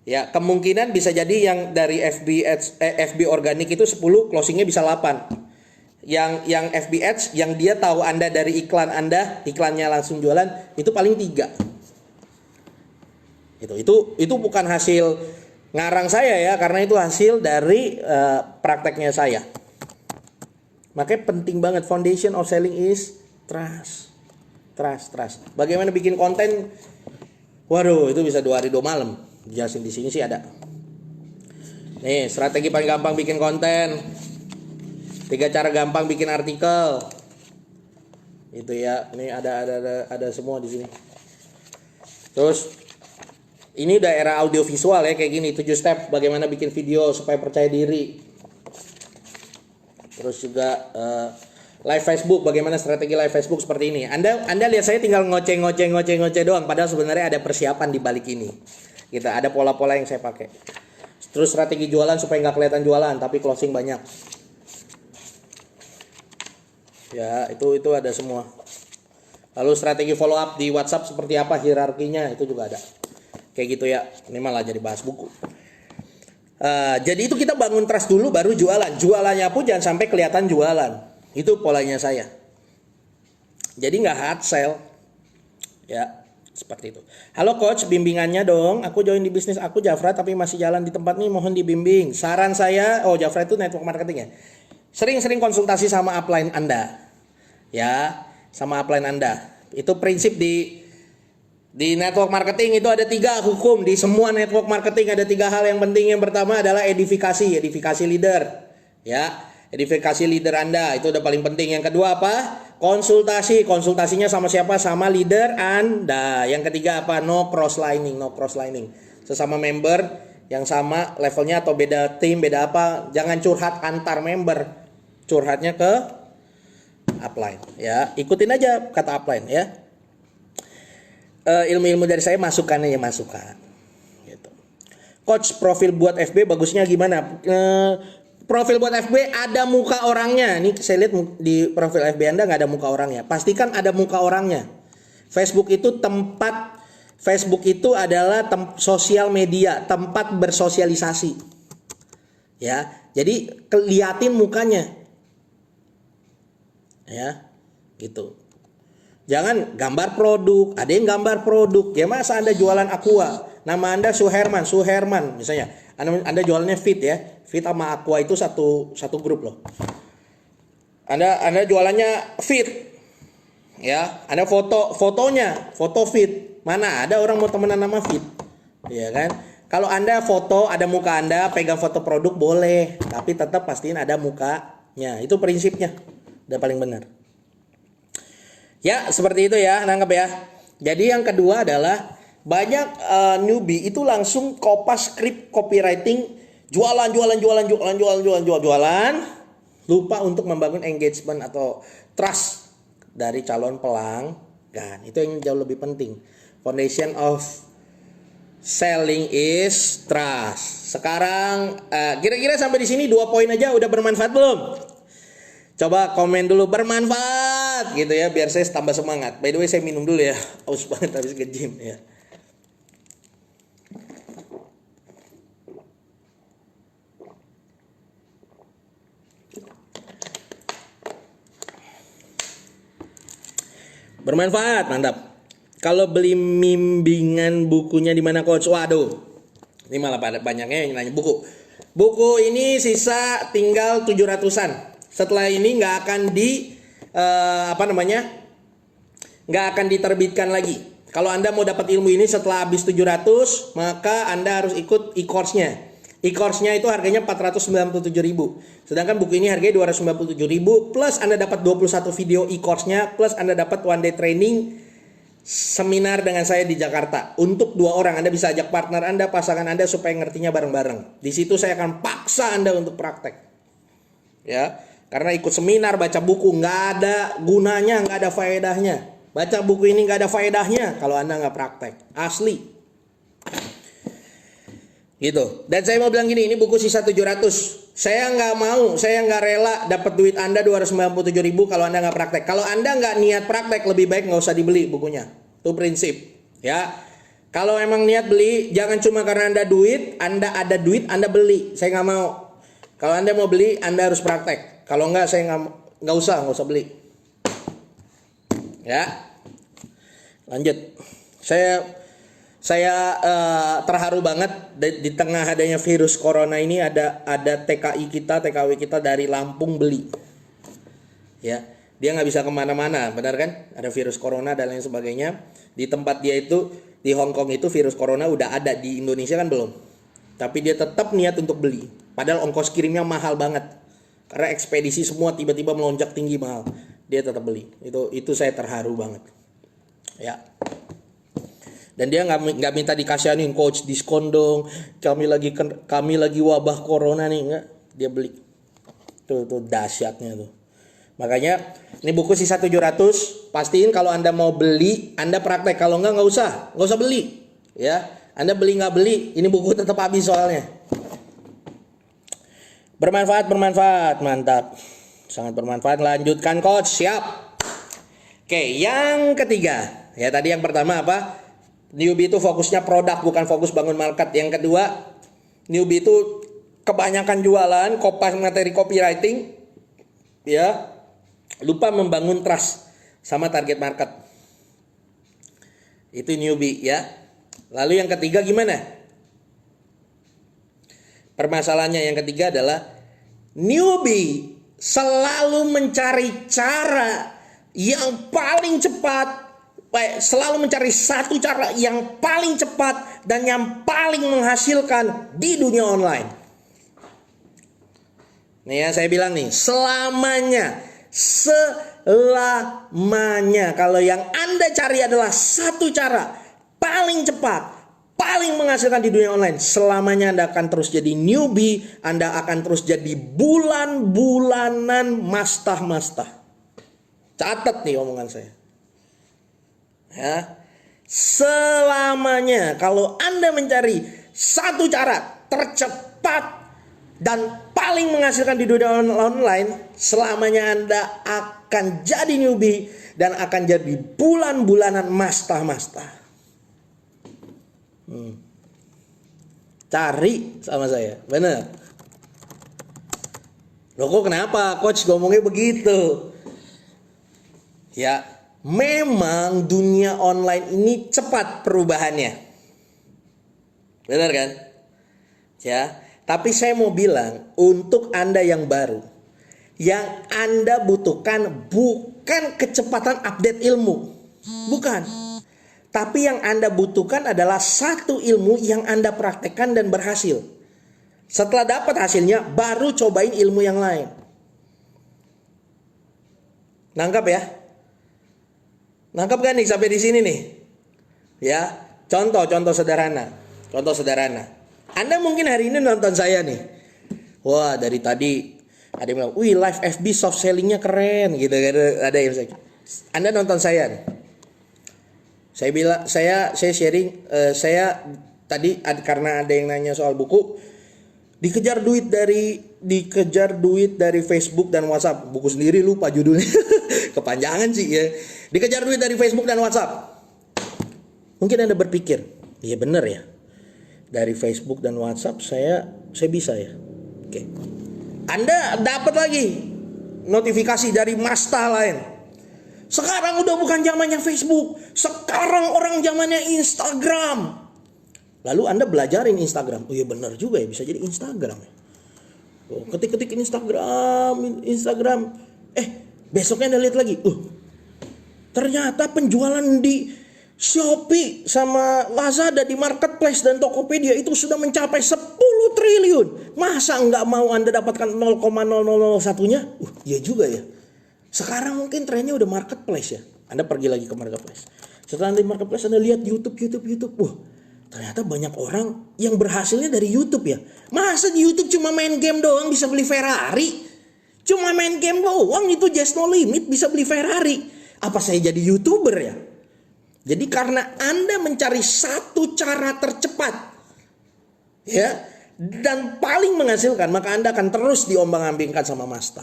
Ya, kemungkinan bisa jadi yang dari FB organik itu 10, closingnya bisa 8. Yang FB ads yang dia tahu Anda dari iklan Anda, iklannya langsung jualan, itu paling 3. Itu bukan hasil ngarang saya ya, karena itu hasil dari prakteknya saya. Makanya penting banget, foundation of selling is trust. Bagaimana bikin konten? Waduh, itu bisa 2 hari 2 malam. Jelasin di sini sih ada. Nih, strategi paling gampang bikin konten. 3 cara gampang bikin artikel. Itu ya. Ini ada semua di sini. Terus ini udah era audio visual ya, kayak gini, 7 step bagaimana bikin video supaya percaya diri. Terus juga live Facebook, bagaimana strategi live Facebook seperti ini. Anda lihat saya tinggal ngoceh doang, padahal sebenarnya ada persiapan di balik ini. Gitu, ada pola-pola yang saya pakai. Terus strategi jualan supaya nggak kelihatan jualan tapi closing banyak. Ya, itu ada semua. Lalu strategi follow up di WhatsApp seperti apa, hierarkinya itu juga ada. Kayak gitu ya. Ini malah jadi bahas buku. Jadi itu kita bangun trust dulu baru jualan. Jualannya pun jangan sampai kelihatan jualan. Itu polanya saya. Jadi nggak hard sell. Ya, seperti itu. Halo coach, bimbingannya dong. Aku join di bisnis aku Jafra tapi masih jalan di tempat nih, mohon dibimbing. Saran saya, Jafra itu network marketing ya. Sering-sering konsultasi sama upline Anda. Ya, sama upline Anda. Itu prinsip di network marketing itu ada 3 hukum. Di semua network marketing ada 3 hal yang penting. Yang pertama adalah edifikasi leader. Ya, edifikasi leader Anda itu udah paling penting. Yang kedua apa? Konsultasinya sama siapa? Sama leader Anda. Yang ketiga apa? No cross lining. Sesama member yang sama levelnya atau beda tim, beda apa, jangan curhat antar member. Curhatnya ke upline ya. Ikutin aja kata upline ya. Ilmu-ilmu dari saya masukan gitu. Coach, profil buat FB bagusnya gimana? Profil buat FB ada muka orangnya. Nih saya lihat di profil FB Anda nggak ada muka orangnya. Pastikan ada muka orangnya. Facebook itu adalah sosial media, tempat bersosialisasi. Ya, jadi liatin mukanya. Ya, gitu. Jangan gambar produk. Ada yang gambar produk. Ya masa Anda jualan Aqua, nama Anda Suherman misalnya. Anda jualannya Fit ya. Fit sama Aqua itu satu grup loh. Anda jualannya Fit. Ya, Anda foto Fit. Mana ada orang mau temenan nama Fit? Ya kan? Kalau Anda foto ada muka Anda, pegang foto produk boleh, tapi tetap pastiin ada mukanya. Itu prinsipnya. Udah paling benar. Ya, seperti itu ya, nangkep ya. Jadi yang kedua adalah banyak newbie itu langsung kopas skrip copywriting, jualan. Lupa untuk membangun engagement atau trust dari calon pelanggan. Itu yang jauh lebih penting. Foundation of selling is trust. Sekarang kira-kira sampai di sini 2 poin aja udah bermanfaat belum? Coba komen dulu bermanfaat gitu ya, biar saya tambah semangat. By the way, saya minum dulu ya. Aus banget habis ke-gym ya. Bermanfaat, mantap. Kalau beli bimbingan bukunya di mana coach? Waduh. Ini malah banyaknya yang nanya buku. Buku ini sisa tinggal 700-an. Setelah ini nggak akan nggak akan diterbitkan lagi. Kalau Anda mau dapat ilmu ini setelah habis 700, maka Anda harus ikut e-course-nya. E-course-nya itu harganya 497.000. Sedangkan buku ini harganya 297.000 plus Anda dapat 21 video e-course-nya plus Anda dapat one day training seminar dengan saya di Jakarta. Untuk 2 orang Anda bisa ajak partner Anda, pasangan Anda supaya ngertinya bareng-bareng. Di situ saya akan paksa Anda untuk praktek. Ya. Karena ikut seminar, baca buku nggak ada gunanya, nggak ada faedahnya. Baca buku ini nggak ada faedahnya kalau Anda nggak praktek. Asli. Gitu. Dan saya mau bilang gini, ini buku sisa 700. Saya nggak rela dapat duit Anda 297.000 kalau Anda nggak praktek. Kalau Anda nggak niat praktek, lebih baik nggak usah dibeli bukunya. Itu prinsip. Ya. Kalau emang niat beli, jangan cuma karena Anda ada duit, Anda beli. Saya nggak mau. Kalau Anda mau beli, Anda harus praktek. Kalau enggak, saya nggak usah beli. Ya, lanjut. Saya terharu banget di tengah adanya virus corona ini ada TKW kita dari Lampung beli. Ya, dia nggak bisa kemana-mana, benar kan? Ada virus corona dan lain sebagainya. Di tempat dia itu di Hong Kong itu virus corona udah ada, di Indonesia kan belum. Tapi dia tetap niat untuk beli. Padahal ongkos kirimnya mahal banget. Karena ekspedisi semua tiba-tiba melonjak tinggi mahal. Dia tetap beli. Itu saya terharu banget. Ya. Dan dia nggak minta dikasihanin, coach diskon dong. Kami lagi wabah corona nih, enggak. Dia beli. Tuh dahsyatnya tuh. Makanya ini buku sisa 700. Pastiin kalau Anda mau beli, Anda praktek. Kalau nggak usah beli. Ya. Anda beli nggak beli, ini buku tetap habis soalnya. Bermanfaat, mantap. Sangat bermanfaat. Lanjutkan coach, siap. Oke, yang ketiga. Ya tadi yang pertama apa? Newbie itu fokusnya produk, bukan fokus bangun market. Yang kedua, newbie itu kebanyakan jualan, kopas materi copywriting. Ya, lupa membangun trust sama target market. Itu newbie ya. Lalu yang ketiga gimana? Permasalahannya yang ketiga adalah newbie selalu mencari cara yang paling cepat, selalu mencari satu cara yang paling cepat dan yang paling menghasilkan di dunia online. Nih ya saya bilang nih, selamanya kalau yang Anda cari adalah satu cara paling cepat, paling menghasilkan di dunia online, selamanya Anda akan terus jadi newbie, Anda akan terus jadi bulan-bulanan mastah. Catat nih omongan saya. Ya. Selamanya kalau Anda mencari satu cara tercepat dan paling menghasilkan di dunia online, selamanya Anda akan jadi newbie dan akan jadi bulan-bulanan mastah. Cari sama saya, bener. Loh kok kenapa coach ngomongnya begitu? Ya, memang dunia online ini cepat perubahannya. Benar kan? Ya, tapi saya mau bilang untuk Anda yang baru, yang Anda butuhkan bukan kecepatan update ilmu. Bukan. Tapi yang Anda butuhkan adalah satu ilmu yang Anda praktekkan dan berhasil. Setelah dapat hasilnya, baru cobain ilmu yang lain. Nangkap ya? Nangkap kan nih sampai di sini nih? Ya, contoh sederhana. Anda mungkin hari ini nonton saya nih. Wah, dari tadi Ada yang bilang, wih live FB soft sellingnya keren gitu. Ada yang bilang, Anda nonton saya nih. Saya bilang, saya sharing, saya tadi karena ada yang nanya soal buku, dikejar duit dari Facebook dan WhatsApp. Buku sendiri lupa judulnya, kepanjangan sih ya. Dikejar duit dari Facebook dan WhatsApp. Mungkin Anda berpikir, iya bener ya. Dari Facebook dan WhatsApp saya bisa ya. Oke. Anda dapat lagi notifikasi dari masta lain. Sekarang udah bukan zamannya Facebook. Sekarang orang zamannya Instagram. Lalu Anda belajarin Instagram. Oh iya benar juga ya, bisa jadi Instagram ya. Oh, ketik Instagram. Besoknya Anda lihat lagi. Ternyata penjualan di Shopee sama Lazada di Marketplace dan Tokopedia itu sudah mencapai 10 triliun. Masa nggak mau Anda dapatkan 0,0001-nya? Ya juga ya. Sekarang mungkin trennya udah Marketplace ya. Anda pergi lagi ke Marketplace. Setelah di Marketplace Anda lihat YouTube. Wah, ternyata banyak orang yang berhasilnya dari YouTube ya. Masa di YouTube cuma main game doang bisa beli Ferrari? Cuma main game doang itu just no limit bisa beli Ferrari. Apa saya jadi YouTuber ya? Jadi karena Anda mencari satu cara tercepat ya dan paling menghasilkan, maka Anda akan terus diombang-ambingkan sama masta.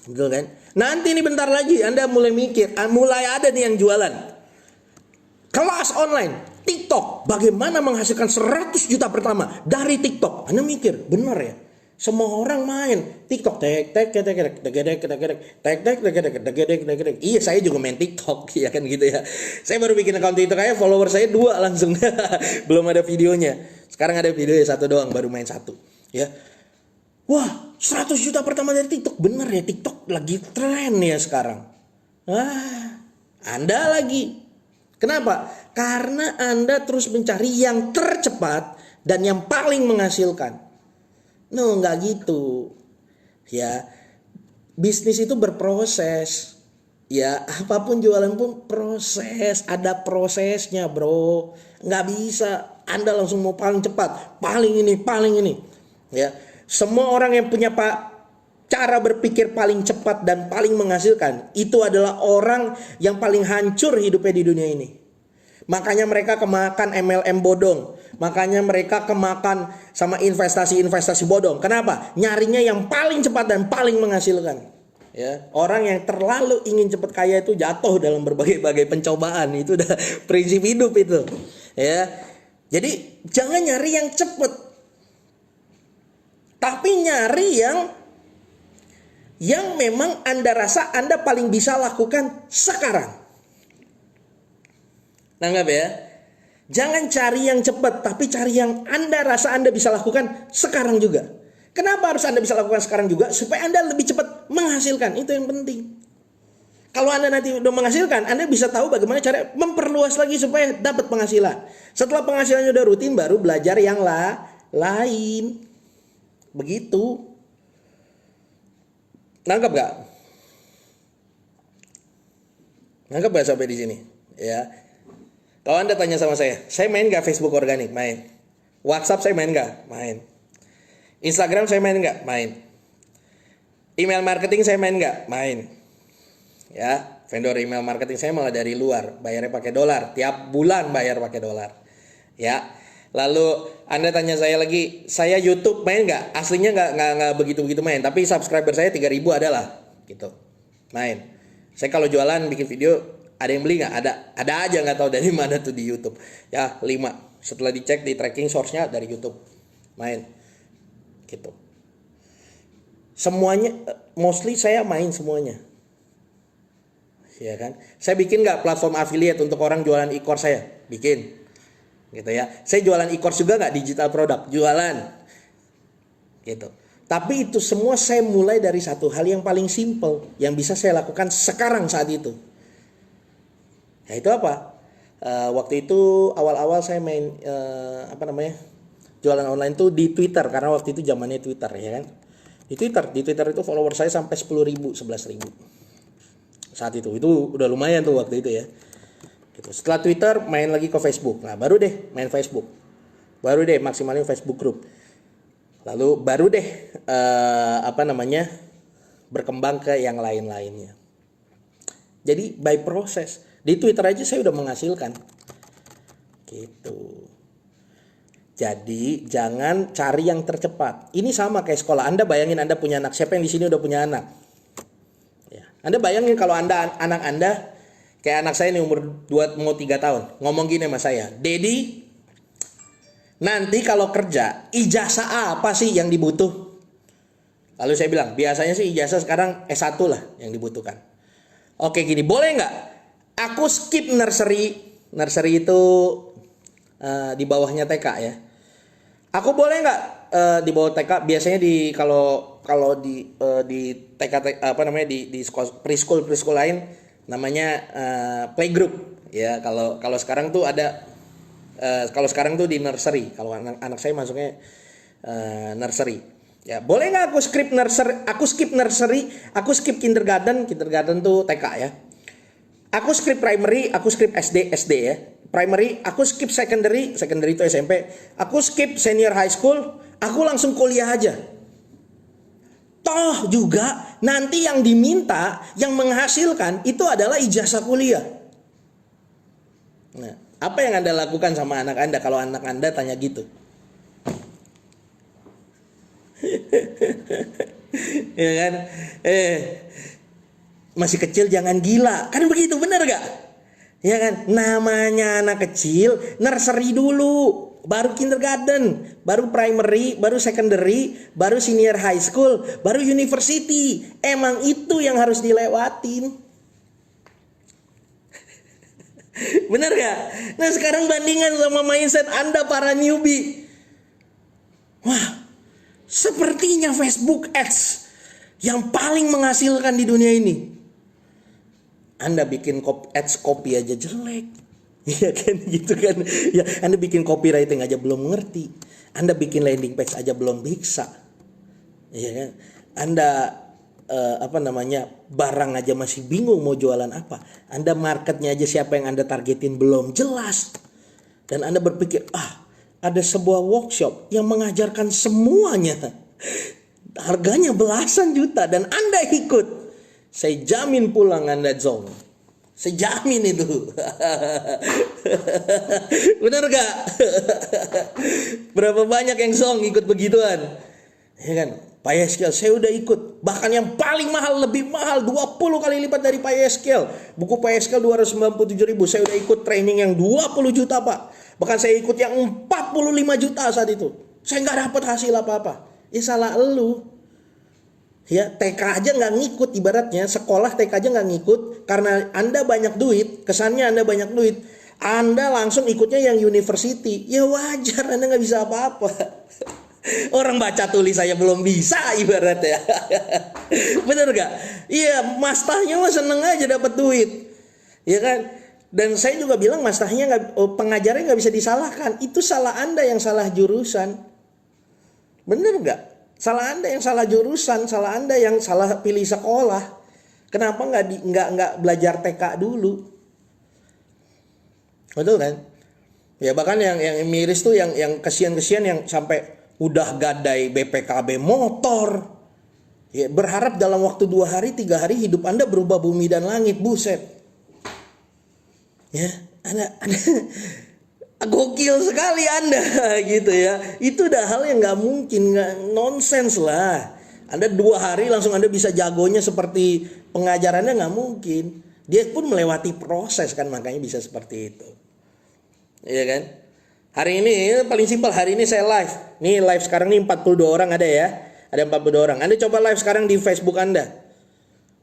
Betul kan? Nanti nih bentar lagi Anda mulai mikir, mulai ada nih yang jualan kelas online TikTok, bagaimana menghasilkan 100 juta pertama dari TikTok. Anda mikir, benar ya? Semua orang main TikTok, iya saya juga main TikTok ya kan gitu ya. Saya baru bikin akun TikTok aja follower saya 2 langsung. Belum ada videonya. Sekarang ada videonya 1 doang, baru main 1 ya. Wah, 100 juta pertama dari TikTok. Bener ya, TikTok lagi tren ya sekarang. Anda lagi. Kenapa? Karena Anda terus mencari yang tercepat dan yang paling menghasilkan. No, nggak gitu. Ya, bisnis itu berproses. Ya, apapun jualan pun proses. Ada prosesnya, bro. Nggak bisa Anda langsung mau paling cepat. Paling ini. Ya, semua orang yang punya cara berpikir paling cepat dan paling menghasilkan, itu adalah orang yang paling hancur hidupnya di dunia ini. Makanya mereka kemakan MLM bodong. Makanya mereka kemakan sama investasi bodong. Kenapa? Nyarinya yang paling cepat dan paling menghasilkan. Ya, orang yang terlalu ingin cepat kaya itu jatuh dalam berbagai pencobaan. Itu udah prinsip hidup itu. Ya. Jadi jangan nyari yang cepat. Tapi nyari yang memang Anda rasa Anda paling bisa lakukan sekarang. Nanggap ya. Jangan cari yang cepat, tapi cari yang Anda rasa Anda bisa lakukan sekarang juga. Kenapa harus Anda bisa lakukan sekarang juga? Supaya Anda lebih cepat menghasilkan. Itu yang penting. Kalau Anda nanti udah menghasilkan, Anda bisa tahu bagaimana cara memperluas lagi supaya dapat penghasilan. Setelah penghasilannya udah rutin, baru belajar yang lain. Begitu. Nangkep gak? Nangkep gak sampai di sini? Ya. Kalau Anda tanya sama saya main gak Facebook organik? Main. WhatsApp saya main gak? Main. Instagram saya main gak? Main. Email marketing saya main gak? Main. Ya, vendor email marketing saya malah dari luar, bayarnya pakai dolar, tiap bulan bayar pakai dolar. Ya. Lalu Anda tanya saya lagi, saya YouTube main gak? Aslinya gak begitu-begitu main, tapi subscriber saya 3.000 adalah gitu. Main. Saya kalau jualan bikin video, ada yang beli nggak? Ada aja, nggak tahu dari mana tuh di YouTube. Ya 5. Setelah dicek di tracking source-nya dari YouTube. Main. Gitu. Semuanya, mostly saya main semuanya. Ya kan? Saya bikin nggak platform affiliate untuk orang jualan e-course saya? Bikin. Gitu ya. Saya jualan e-course juga nggak, digital product? Jualan. Gitu. Tapi itu semua saya mulai dari satu hal yang paling simple yang bisa saya lakukan sekarang saat itu. Ya itu apa? Waktu itu awal-awal saya main jualan online tuh di Twitter, karena waktu itu zamannya Twitter ya kan. Di Twitter itu follower saya sampai 10.000, 11.000. Saat itu udah lumayan tuh waktu itu ya. Gitu. Setelah Twitter main lagi ke Facebook. Nah, baru deh main Facebook. Baru deh maksimalin Facebook group. Lalu baru deh berkembang ke yang lain-lainnya. Jadi by proses. Di Twitter aja saya udah menghasilkan. Gitu. Jadi jangan cari yang tercepat. Ini sama kayak sekolah. Anda bayangin Anda punya anak. Siapa yang di sini udah punya anak? Ya. Anda bayangin kalau anak Anda kayak anak saya ini umur 2 mau 3 tahun. Ngomong gini sama saya, "Daddy, nanti kalau kerja ijazah apa sih yang dibutuh?" Lalu saya bilang, biasanya sih ijazah sekarang S1 lah yang dibutuhkan. Oke gini, boleh nggak aku skip nursery? Nursery itu di bawahnya TK ya. Aku boleh nggak di bawah TK? Biasanya kalau di TK di sekolah preschool lain namanya playgroup ya. Kalau sekarang tuh ada kalau sekarang tuh di nursery. Kalau anak saya masuknya nursery. Ya, boleh nggak aku skip nursery, aku skip kindergarten tuh TK ya. Aku skip primary, aku skip SD ya. Primary, aku skip secondary itu SMP. Aku skip senior high school, aku langsung kuliah aja. Toh juga nanti yang diminta, yang menghasilkan itu adalah ijazah kuliah. Nah, apa yang Anda lakukan sama anak Anda kalau anak Anda tanya gitu? Ya kan? Masih kecil jangan gila. Kan begitu, benar gak? Ya kan? Namanya anak kecil, nursery dulu, baru kindergarten, baru primary, baru secondary, baru senior high school, baru university. Emang itu yang harus dilewatin. Benar gak? Nah sekarang bandingan sama mindset Anda para newbie. Wah, sepertinya Facebook Ads yang paling menghasilkan di dunia ini. Anda bikin ads copy aja jelek. Iya kan gitu kan. Ya, Anda bikin copywriting aja belum ngerti. Anda bikin landing page aja belum bisa. Iya kan? Anda barang aja masih bingung mau jualan apa. Anda marketnya aja siapa yang Anda targetin belum jelas. Dan Anda berpikir, ada sebuah workshop yang mengajarkan semuanya. Harganya belasan juta dan Anda ikut. Saya jamin pulang Anda zong. Saya jamin itu. Benar gak? Berapa banyak yang zong ikut begituan? Ya kan? PySQL saya udah ikut. Bahkan yang paling mahal, lebih mahal 20 kali lipat dari PySQL. Buku PySQL 297.000. Saya udah ikut training yang 20 juta Pak. Bahkan saya ikut yang 45 juta saat itu. Saya gak dapat hasil apa-apa. Ya salah elu. Ya TK aja nggak ngikut, ibaratnya sekolah TK aja nggak ngikut karena Anda banyak duit, kesannya Anda banyak duit, Anda langsung ikutnya yang university. Ya wajar, Anda nggak bisa apa-apa. Orang baca tulis saya belum bisa ibaratnya. Bener gak? Iya, mastahnya mah seneng aja dapat duit, ya kan? Dan saya juga bilang mastahnya pengajarnya nggak bisa disalahkan. Itu salah Anda yang salah jurusan. Bener gak? Salah Anda yang salah jurusan, salah Anda yang salah pilih sekolah. Kenapa nggak belajar TK dulu? Betul kan? Ya bahkan yang miris tuh yang kesian-kesian yang sampai udah gadai BPKB motor. Ya, berharap dalam waktu 2 hari 3 hari hidup Anda berubah bumi dan langit, buset. Ya, Anda gokil sekali Anda gitu ya. Itu udah hal yang nggak mungkin, nggak, nonsens lah. Anda 2 hari langsung Anda bisa jagonya seperti pengajarannya, nggak mungkin. Dia pun melewati proses kan, makanya bisa seperti itu. Iya kan? Hari ini paling simpel, hari ini saya live. Nih live sekarang nih 42 orang ada ya. Ada 42 orang. Anda coba live sekarang di Facebook Anda.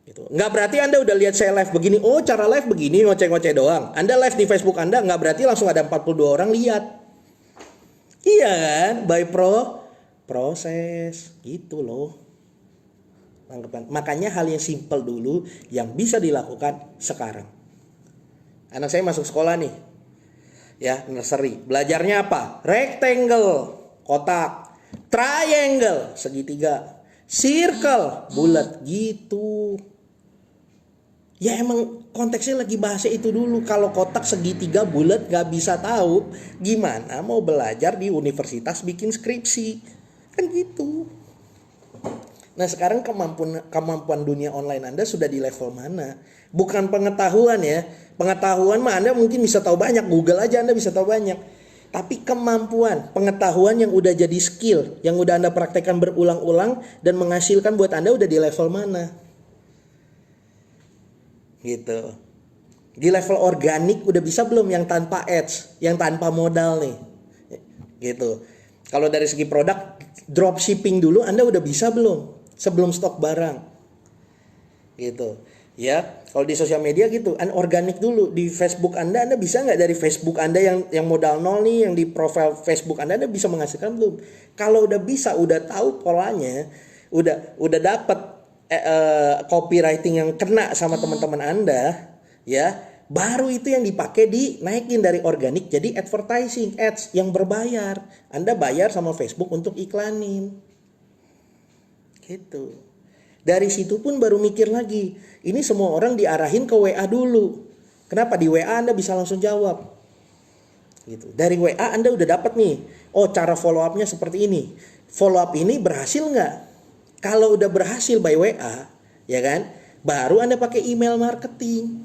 Gitu. Nggak berarti Anda udah lihat saya live begini, oh cara live begini, ngoceh-ngoceh doang. Anda live di Facebook Anda, nggak berarti langsung ada 42 orang lihat. Iya kan? By proses gitu loh. Makanya hal yang simple dulu yang bisa dilakukan sekarang. Anak saya masuk sekolah nih, ya nursery. Belajarnya apa? Rectangle, kotak. Triangle, segitiga. Circle, bulat gitu. Ya emang konteksnya lagi bahasa itu dulu. Kalau kotak segitiga bulat gak bisa tahu, gimana mau belajar di universitas bikin skripsi. Kan gitu. Nah sekarang kemampuan dunia online Anda sudah di level mana? Bukan pengetahuan ya. Pengetahuan mah Anda mungkin bisa tahu banyak. Google aja Anda bisa tahu banyak. Tapi kemampuan, pengetahuan yang udah jadi skill. Yang udah Anda praktekkan berulang-ulang dan menghasilkan buat Anda udah di level mana? Gitu. Di level organik udah bisa belum yang tanpa ads, yang tanpa modal nih? Gitu. Kalau dari segi produk, dropshipping dulu Anda udah bisa belum? Sebelum stok barang. Gitu. Ya, kalau di sosial media gitu, organik dulu di Facebook Anda bisa nggak dari Facebook Anda yang modal nol nih, yang di profil Facebook Anda bisa menghasilkan belum? Kalau udah bisa, udah tahu polanya, udah dapat copywriting yang kena sama teman-teman Anda, ya, baru itu yang dipakai dinaikin dari organik jadi advertising, ads yang berbayar. Anda bayar sama Facebook untuk iklanin. Gitu. Dari situ pun baru mikir lagi. Ini semua orang diarahin ke WA dulu. Kenapa? Di WA Anda bisa langsung jawab. Gitu. Dari WA Anda udah dapat nih. Oh, cara follow up-nya seperti ini. Follow up ini berhasil nggak? Kalau udah berhasil by WA, ya kan? Baru Anda pakai email marketing.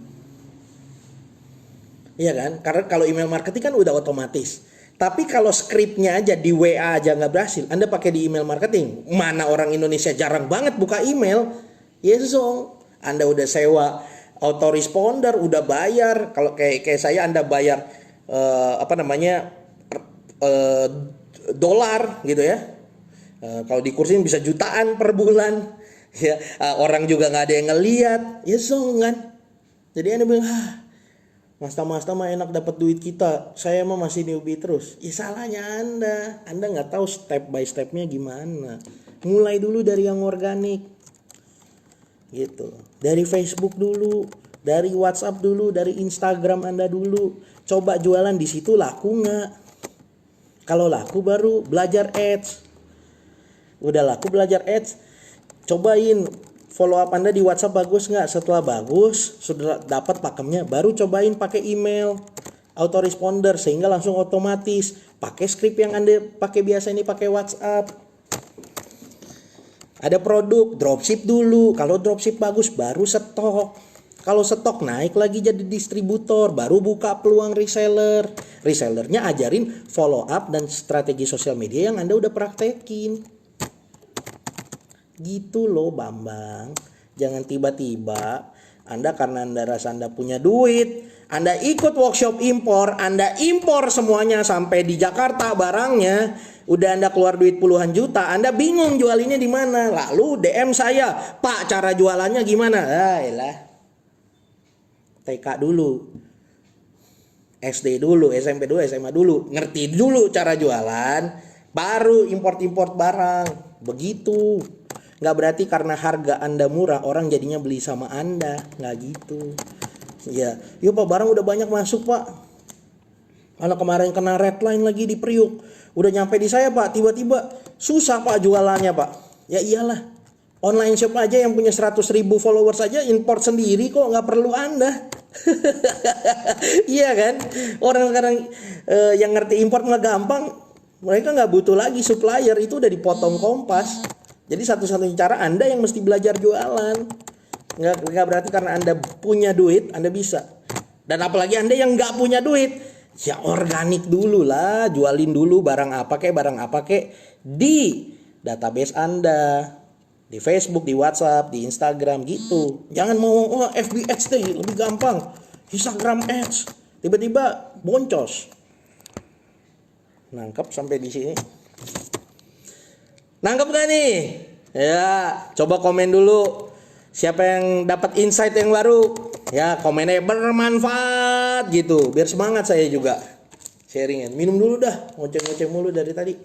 Iya kan? Karena kalau email marketing kan udah otomatis. Tapi kalau skripnya aja di WA aja nggak berhasil, Anda pakai di email marketing. Mana orang Indonesia jarang banget buka email. Yes, so. Anda udah sewa autoresponder, udah bayar. Kalau kayak saya Anda bayar dolar gitu ya. Kalau di kursin bisa jutaan per bulan. Ya, orang juga nggak ada yang ngelihat. Yes, so kan. Jadi Anda bilang, Mas-mas mah enak dapat duit kita. Saya mah masih newbie terus. Ya salahnya Anda. Anda nggak tahu step by stepnya gimana. Mulai dulu dari yang organik. Gitu. Dari Facebook dulu. Dari WhatsApp dulu. Dari Instagram Anda dulu. Coba jualan di situ laku nggak? Kalau laku baru belajar ads. Udah laku belajar ads. Cobain. Follow up Anda di WhatsApp bagus nggak? Setelah bagus, sudah dapat pakemnya, baru cobain pakai email autoresponder sehingga langsung otomatis. Pakai script yang Anda pakai biasa ini pakai WhatsApp. Ada produk, dropship dulu. Kalau dropship bagus, baru stok. Kalau stok naik lagi jadi distributor, baru buka peluang reseller. Resellernya ajarin follow up dan strategi sosial media yang Anda udah praktekin. Gitu loh Bambang. Jangan tiba-tiba Anda karena Anda rasa Anda punya duit, Anda ikut workshop impor, Anda impor semuanya sampai di Jakarta barangnya, udah Anda keluar duit puluhan juta, Anda bingung jualinnya di mana. Lalu DM saya, "Pak, cara jualannya gimana?" Elah. TK dulu. SD dulu, SMP dulu, SMA dulu, ngerti dulu cara jualan, baru import-import barang. Begitu. Nggak berarti karena harga Anda murah orang jadinya beli sama Anda, nggak gitu. Ya, yuk Pak, barang udah banyak masuk Pak. Karena kemarin kena red line lagi di Priuk, udah nyampe di saya Pak, tiba-tiba susah Pak jualannya Pak. Ya iyalah, online shop aja yang punya 100.000 followers aja import sendiri kok, nggak perlu Anda. Iya kan? Orang sekarang yang ngerti import mah gampang, mereka nggak butuh lagi supplier, itu udah dipotong Kompas. Jadi satu-satunya cara Anda yang mesti belajar jualan. Nggak berarti karena Anda punya duit Anda bisa. Dan apalagi Anda yang nggak punya duit, ya organik dulu lah, jualin dulu barang apa kek di database Anda, di Facebook, di WhatsApp, di Instagram gitu. Jangan mau FB Ads deh lebih gampang, Instagram Ads tiba-tiba boncos. Nangkep sampai di sini? Nangkep gak nih? Ya, coba komen dulu. Siapa yang dapat insight yang baru? Ya, komennya bermanfaat gitu. Biar semangat saya juga sharingin. Minum dulu dah, ngoceh-ngoceh mulu dari tadi.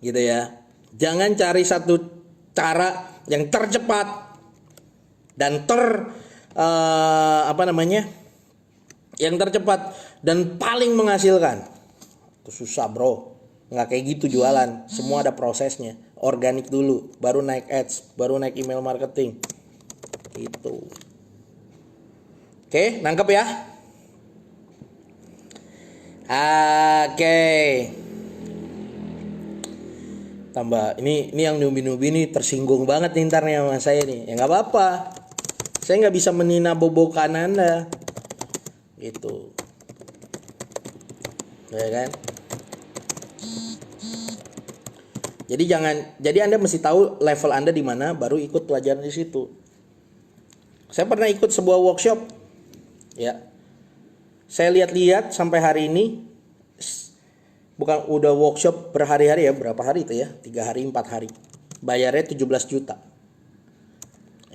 Gitu ya. Jangan cari satu cara yang tercepat dan yang tercepat dan paling menghasilkan. Itu susah bro, nggak kayak gitu jualan. Semua ada prosesnya. Organik dulu, baru naik ads, baru naik email marketing. Gitu. Oke, nangkep ya? Oke. Tambah ini yang newbie ini tersinggung banget nih ntar nih sama saya nih. Ya nggak apa-apa. Saya nggak bisa menina bobokan Anda. Gitu. Ya kan? Jadi Anda mesti tahu level Anda di mana baru ikut pelajaran di situ. Saya pernah ikut sebuah workshop. Ya. Saya lihat-lihat sampai hari ini bukan udah workshop berhari-hari ya, berapa hari itu ya? 3 hari, 4 hari. Bayarnya 17 juta.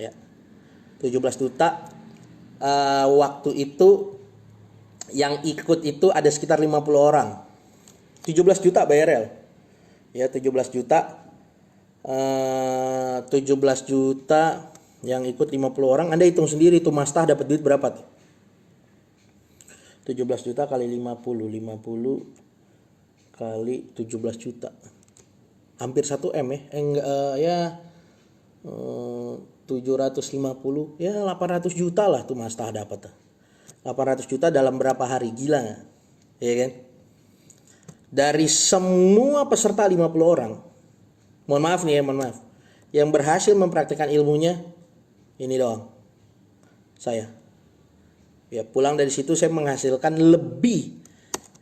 Ya. 17 juta waktu itu yang ikut itu ada sekitar 50 orang. 17 juta bayarnya. Ya, 17 juta. 17 juta yang ikut 50 orang. Anda hitung sendiri tuh Mastah dapat duit berapa tuh? 17 juta kali 50 kali 17 juta. Hampir 1 M ya. Enggak ya 750 ya 800 juta lah tuh Mastah dapat. 800 juta dalam berapa hari? Gila nggak? Ya kan? Dari semua peserta 50 orang. Mohon maaf nih ya, mohon maaf. Yang berhasil mempraktikkan ilmunya ini doang. Saya. Ya, pulang dari situ saya menghasilkan lebih.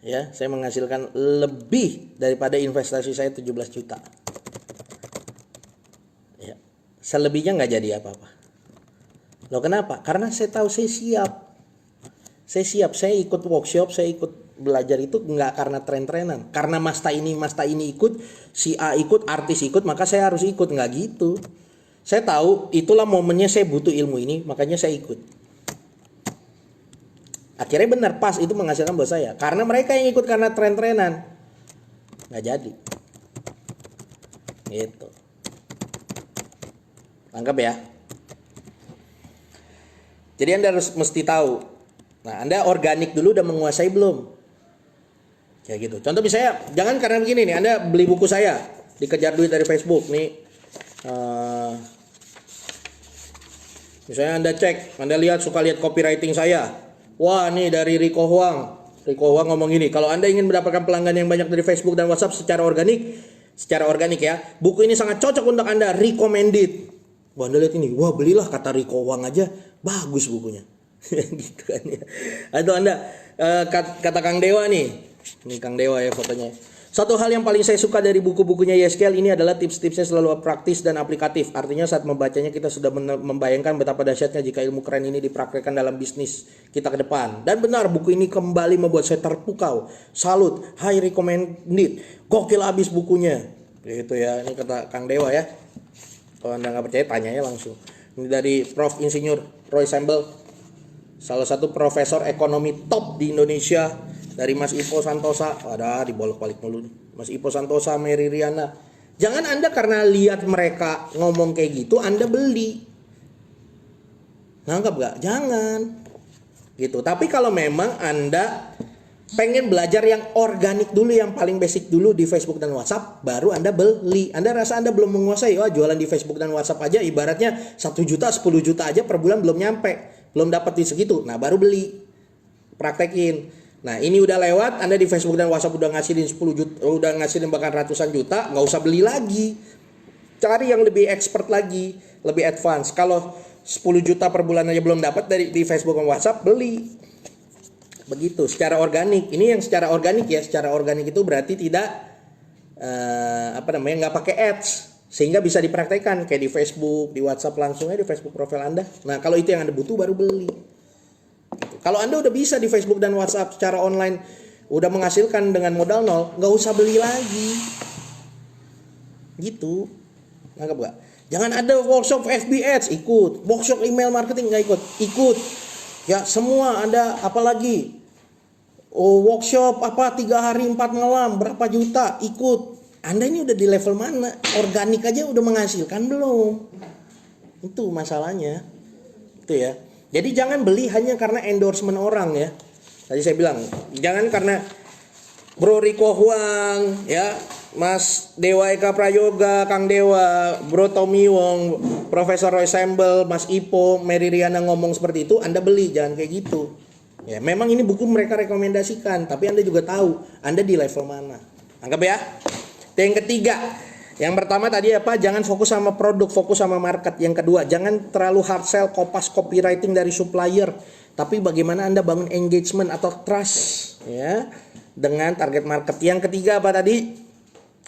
Ya, saya menghasilkan lebih daripada investasi saya 17 juta. Ya. Selebihnya nggak jadi apa-apa. Loh kenapa? Karena saya tahu saya siap. Saya ikut workshop, saya ikut belajar itu nggak karena tren-trenan. Karena Masta ini ikut, si A ikut, artis ikut, maka saya harus ikut. Nggak gitu. Saya tahu itulah momennya saya butuh ilmu ini, makanya saya ikut. Akhirnya benar, pas itu menghasilkan buat saya. Karena mereka yang ikut karena tren-trenan. Nggak jadi. Gitu. Tangkap ya. Jadi Anda harus mesti tahu. Nah, Anda organik dulu udah menguasai belum? Kayak gitu. Contoh misalnya, jangan karena begini nih, Anda beli buku saya, dikejar duit dari Facebook nih. Misalnya Anda cek, Anda suka lihat copywriting saya. Wah, nih dari Rico Huang. Rico Huang ngomong gini, kalau Anda ingin mendapatkan pelanggan yang banyak dari Facebook dan WhatsApp secara organik ya, buku ini sangat cocok untuk Anda, recommended. Wah, Anda lihat ini, wah belilah, kata Rico Huang aja, bagus bukunya. Gitu kan ya. Atau Anda kata Kang Dewa nih. Ini Kang Dewa ya fotonya. Satu hal yang paling saya suka dari buku-bukunya YSKL ini adalah tips-tipsnya selalu praktis dan aplikatif. Artinya saat membacanya kita sudah membayangkan betapa dahsyatnya jika ilmu keren ini dipraktikkan dalam bisnis kita ke depan. Dan benar, buku ini kembali membuat saya terpukau. Salut, high recommended. Gokil abis bukunya. Gitu ya, ini kata Kang Dewa ya. Kalau Anda nggak percaya, tanya ya langsung. Ini dari Prof. Insinyur Roy Sembel, salah satu profesor ekonomi top di Indonesia. Dari Mas Ipo Santosa, ada dibolak-balik mulu nih. Mas Ipo Santosa, Mary Riana. Jangan Anda karena lihat mereka ngomong kayak gitu Anda beli. Nangkap gak? Jangan. Gitu. Tapi kalau memang Anda pengen belajar yang organik dulu, yang paling basic dulu di Facebook dan WhatsApp, baru Anda beli. Anda rasa Anda belum menguasai, wah jualan di Facebook dan WhatsApp aja ibaratnya 1 juta, 10 juta aja per bulan belum nyampe. Belum dapat di segitu. Nah, baru beli. Praktekin. Nah, ini udah lewat, Anda di Facebook dan WhatsApp udah ngasilin 10 juta, udah ngasilin bahkan ratusan juta, nggak usah beli lagi. Cari yang lebih expert lagi, lebih advance. Kalau 10 juta per bulan aja belum dapat di Facebook dan WhatsApp, beli. Begitu, secara organik. Ini yang secara organik ya, secara organik itu berarti tidak nggak pakai ads. Sehingga bisa dipraktekkan kayak di Facebook, di WhatsApp langsung aja di Facebook profil Anda. Nah, kalau itu yang Anda butuh baru beli. Kalau Anda udah bisa di Facebook dan WhatsApp secara online, udah menghasilkan dengan modal nol, nggak usah beli lagi. Gitu. Nangkep gak? Jangan ada workshop FB Ads, ikut. Workshop email marketing, nggak ikut. Ikut. Ya semua ada, apalagi. Workshop 3 hari 4 malam, berapa juta, ikut. Anda ini udah di level mana? Organik aja udah menghasilkan belum? Itu masalahnya. Itu ya. Jadi jangan beli hanya karena endorsement orang ya. Tadi saya bilang, jangan karena Bro Rico Huang ya, Mas Dewa Eka Prayoga, Kang Dewa, Bro Tommy Wong, Profesor Roy Sembel, Mas Ipo, Mary Riana ngomong seperti itu, Anda beli, jangan kayak gitu. Ya, memang ini buku mereka rekomendasikan, tapi Anda juga tahu Anda di level mana. Anggap ya. Yang ketiga, yang pertama tadi apa? Jangan fokus sama produk, fokus sama market. Yang kedua, jangan terlalu hard sell, kopas copywriting dari supplier, tapi bagaimana Anda bangun engagement atau trust ya dengan target market. Yang ketiga apa tadi?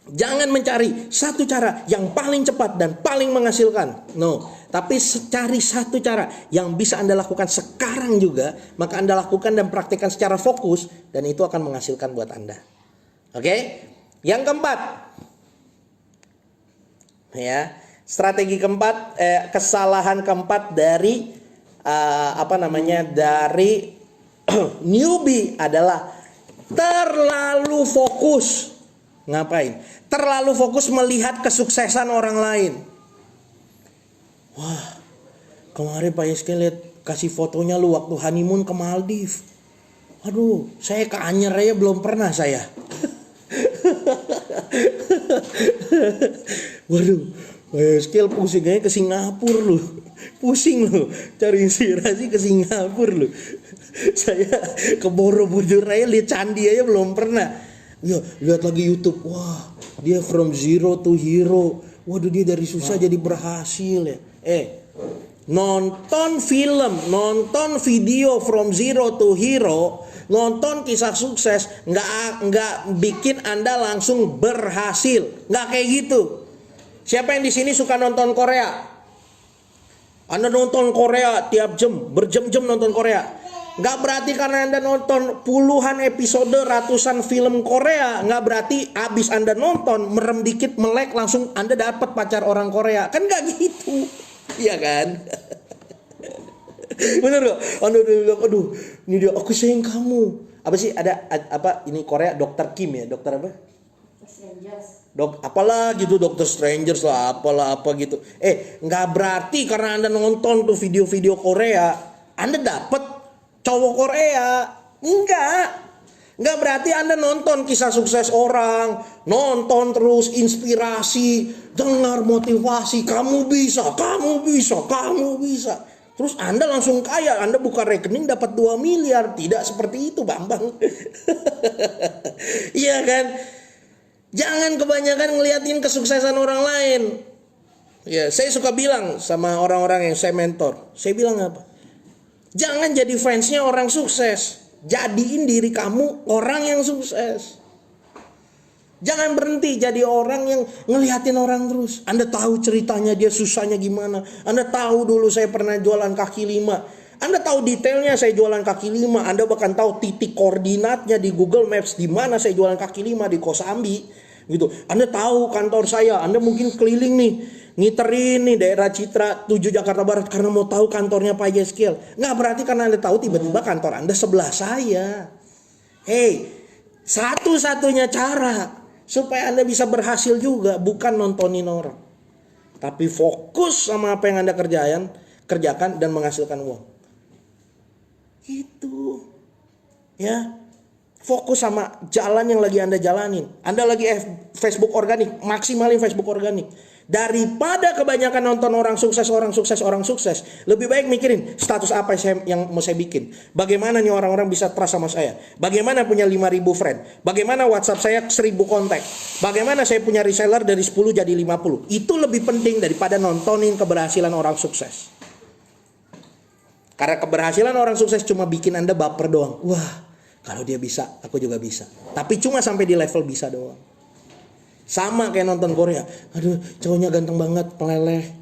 Jangan mencari satu cara yang paling cepat dan paling menghasilkan. No, tapi cari satu cara yang bisa Anda lakukan sekarang juga, maka Anda lakukan dan praktikkan secara fokus dan itu akan menghasilkan buat Anda. Oke? Yang keempat. Ya, strategi keempat, kesalahan keempat dari dari newbie adalah terlalu fokus. Ngapain? Terlalu fokus melihat kesuksesan orang lain. Wah, kemarin Pak Yeske lihat kasih fotonya lu waktu honeymoon ke Maldives. Aduh, saya ke Anyer aja belum pernah saya. Waduh, Pak Yeske pusingnya ke Singapura lu. Pusing lu, cari inspirasi ke Singapura lu. Saya ke Borobudur aja lihat candi aja belum pernah. Ya, lihat lagi YouTube. Wah, dia from zero to hero. Waduh, dia dari susah jadi berhasil ya. Nonton film, nonton video from zero to hero, nonton kisah sukses, nggak bikin Anda langsung berhasil. Nggak kayak gitu. Siapa yang di sini suka nonton Korea? Anda nonton Korea tiap jam, berjam-jam nonton Korea. Nggak berarti karena Anda nonton puluhan episode, ratusan film Korea, nggak berarti abis Anda nonton, merem dikit, melek, langsung Anda dapat pacar orang Korea. Kan nggak gitu. Iya kan? Bener gak? Anda udah bilang, aduh, ini dia, aku sayang kamu. Apa sih, ada apa, ini Korea, Dr. Kim ya, dokter apa? Strangers. Apalah gitu, Dr. Strangers lah, apalah apa gitu. Nggak berarti karena Anda nonton tuh video-video Korea, Anda dapat cowok Korea. Enggak berarti Anda nonton kisah sukses orang, nonton terus inspirasi, dengar motivasi, kamu bisa. Terus Anda langsung kaya, Anda buka rekening dapat 2 miliar. Tidak seperti itu, Bambang. Iya kan? Jangan kebanyakan ngeliatin kesuksesan orang lain. Ya, saya suka bilang sama orang-orang yang saya mentor. Saya bilang apa? Jangan jadi fansnya orang sukses. Jadiin diri kamu orang yang sukses. Jangan berhenti jadi orang yang ngeliatin orang terus. Anda tahu ceritanya dia susahnya gimana. Anda tahu dulu saya pernah jualan kaki lima. Anda tahu detailnya saya jualan kaki lima. Anda bahkan tahu titik koordinatnya di Google Maps di mana saya jualan kaki lima di Kosambi. Gitu. Anda tahu kantor saya. Anda mungkin keliling nih. Ngiterin nih daerah Citra 7 Jakarta Barat karena mau tahu kantornya Pak Yeskiel. Nggak berarti karena Anda tahu tiba-tiba kantor Anda sebelah saya. Satu-satunya cara supaya Anda bisa berhasil juga bukan nontonin orang, tapi fokus sama apa yang Anda kerjakan dan menghasilkan uang. Itu ya, fokus sama jalan yang lagi Anda jalanin. Anda lagi Facebook organik, maksimalin Facebook organik. Daripada kebanyakan nonton orang sukses, lebih baik mikirin status apa yang mau saya bikin. Bagaimana nih orang-orang bisa trust sama saya? Bagaimana punya 5.000 friend? Bagaimana WhatsApp saya 1.000 kontak? Bagaimana saya punya reseller dari 10 jadi 50? Itu lebih penting daripada nontonin keberhasilan orang sukses. Karena keberhasilan orang sukses cuma bikin Anda baper doang. Wah, kalau dia bisa, aku juga bisa. Tapi cuma sampai di level bisa doang. Sama kayak nonton Korea. Aduh, cowoknya ganteng banget, peleleh.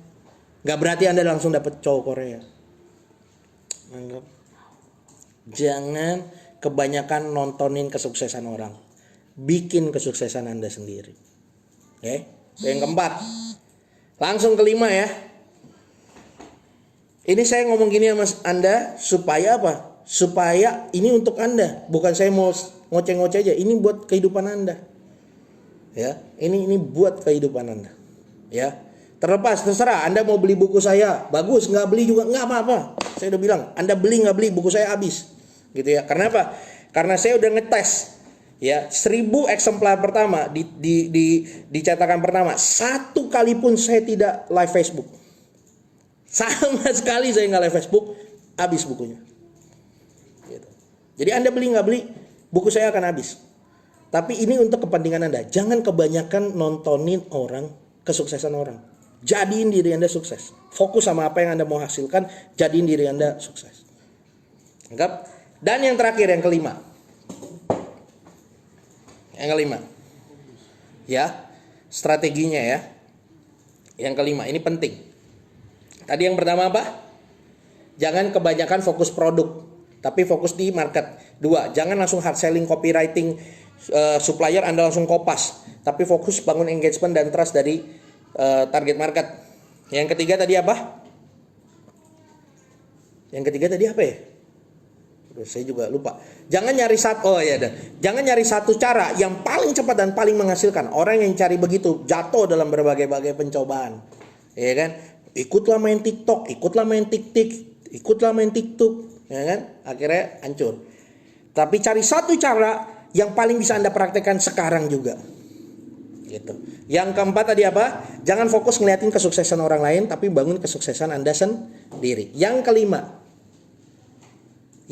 Gak berarti Anda langsung dapet cowok Korea. Anggap. Jangan kebanyakan nontonin kesuksesan orang. Bikin kesuksesan Anda sendiri. Oke? Yang keempat. Langsung kelima ya. Ini saya ngomong gini sama Anda supaya apa? Supaya ini untuk Anda. Bukan saya mau ngoceh-ngoceh aja. Ini buat kehidupan Anda. Ya, ini buat kehidupan Anda. Ya, terserah Anda mau beli buku saya, bagus, nggak beli juga nggak apa-apa. Saya udah bilang, Anda beli nggak beli buku saya habis, gitu ya. Karena apa? Karena saya udah ngetes Ya, 1000 eksemplar pertama di cetakan pertama, satu kali pun saya tidak live Facebook. Sama sekali saya nggak live Facebook, habis bukunya. Gitu. Jadi Anda beli nggak beli, buku saya akan habis. Tapi ini untuk kepentingan Anda. Jangan kebanyakan nontonin orang, kesuksesan orang. Jadiin diri Anda sukses. Fokus sama apa yang Anda mau hasilkan, jadiin diri Anda sukses. Anggap. Dan yang terakhir, yang kelima. Yang kelima. Ya, strateginya ya. Yang kelima, ini penting. Tadi yang pertama apa? Jangan kebanyakan fokus produk, tapi fokus di market. 2, jangan langsung hard selling, copywriting, supplier Anda langsung kopas, tapi fokus bangun engagement dan trust dari target market. Yang ketiga tadi apa? Yang ketiga tadi apa ya? Saya juga lupa. Jangan nyari jangan nyari satu cara yang paling cepat dan paling menghasilkan. Orang yang cari begitu jatuh dalam berbagai-bagai pencobaan. Ya kan? Ikutlah main TikTok, ikutlah main TikTok, ikutlah main TikTok, ya kan? Akhirnya hancur. Tapi cari satu cara yang paling bisa Anda praktekkan sekarang juga. Gitu. Yang keempat tadi apa? Jangan fokus ngeliatin kesuksesan orang lain, tapi bangun kesuksesan Anda sendiri. Yang kelima.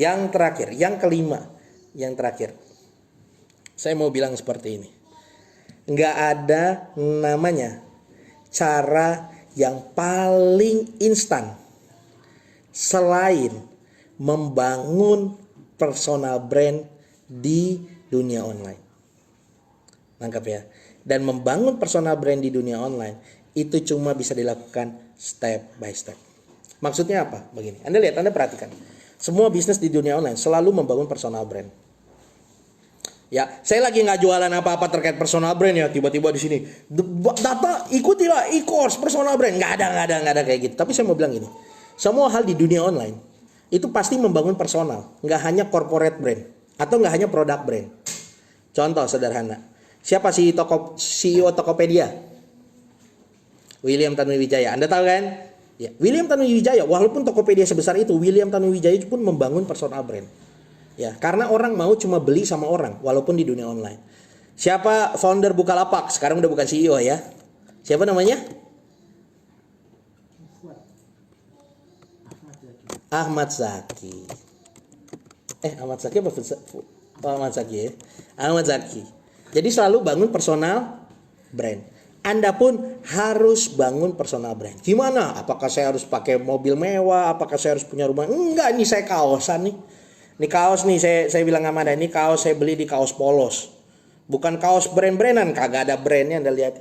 Yang terakhir, yang kelima, yang terakhir. Saya mau bilang seperti ini. Nggak ada namanya cara yang paling instan selain membangun personal brand di dunia online. Nangkap ya? Dan membangun personal brand di dunia online itu cuma bisa dilakukan step by step. Maksudnya apa? Begini, Anda lihat, Anda perhatikan. Semua bisnis di dunia online selalu membangun personal brand. Ya, saya lagi nggak jualan apa-apa terkait personal brand ya. Tiba-tiba di sini, data ikutilah e-course personal brand. Nggak ada kayak gitu. Tapi saya mau bilang gini, semua hal di dunia online itu pasti membangun personal, nggak hanya corporate brand atau nggak hanya produk brand. Contoh sederhana, siapa CEO Tokopedia? William Tanuwijaya. Anda tahu kan? Ya, William Tanuwijaya, walaupun Tokopedia sebesar itu, William Tanuwijaya pun membangun personal brand. Ya, karena orang mau cuma beli sama orang, walaupun di dunia online. Siapa founder Bukalapak? Sekarang udah bukan CEO ya. Siapa namanya? Ahmad Zaki. Ahmad Zaki apa? Ahmad Zaki ya. Ahmad Zaki. Jadi selalu bangun personal brand. Anda pun harus bangun personal brand. Gimana? Apakah saya harus pakai mobil mewah? Apakah saya harus punya rumah? Enggak, ini saya kaosan nih. Ini kaos nih, saya bilang sama Anda, ini kaos saya beli di Kaos Polos. Bukan kaos brand-brandan, kagak ada brandnya. Anda lihat.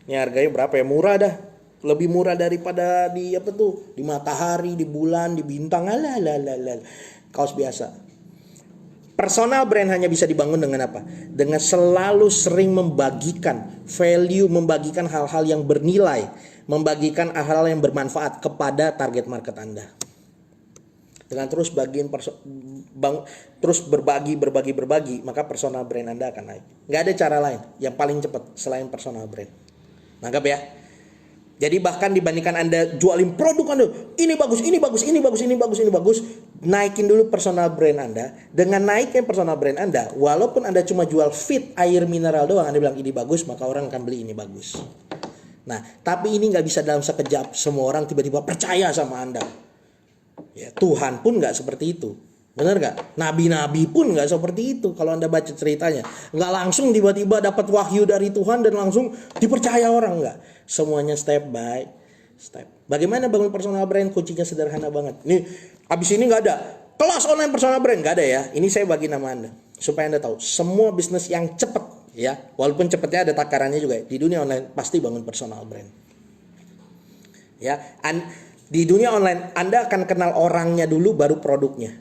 Ini harganya berapa ya? Murah dah. Lebih murah daripada di apa tuh? Di Matahari, di Bulan, di Bintang. Kaos biasa. Personal brand hanya bisa dibangun dengan apa? Dengan selalu sering membagikan value, membagikan hal-hal yang bernilai, membagikan hal-hal yang bermanfaat kepada target market Anda. Dengan terus berbagi, maka personal brand Anda akan naik. Nggak ada cara lain yang paling cepat selain personal brand. Nangkap ya? Jadi bahkan dibandingkan Anda jualin produk Anda, ini bagus, naikin dulu personal brand Anda. Dengan naikin personal brand Anda, walaupun Anda cuma jual fit air mineral doang, Anda bilang ini bagus, maka orang akan beli ini bagus. Nah, tapi ini nggak bisa dalam sekejap semua orang tiba-tiba percaya sama Anda. Ya, Tuhan pun nggak seperti itu. Benar nggak? Nabi-nabi pun nggak seperti itu. Kalau Anda baca ceritanya, nggak langsung tiba-tiba dapat wahyu dari Tuhan dan langsung dipercaya orang, nggak. Semuanya step by step. Bagaimana bangun personal brand? Kuncinya sederhana banget. Nih, abis ini nggak ada kelas online personal brand, nggak ada ya. Ini saya bagi nama Anda supaya Anda tahu. Semua bisnis yang cepat, ya, walaupun cepatnya ada takarannya juga. Di dunia online pasti bangun personal brand. Ya, di dunia online Anda akan kenal orangnya dulu baru produknya.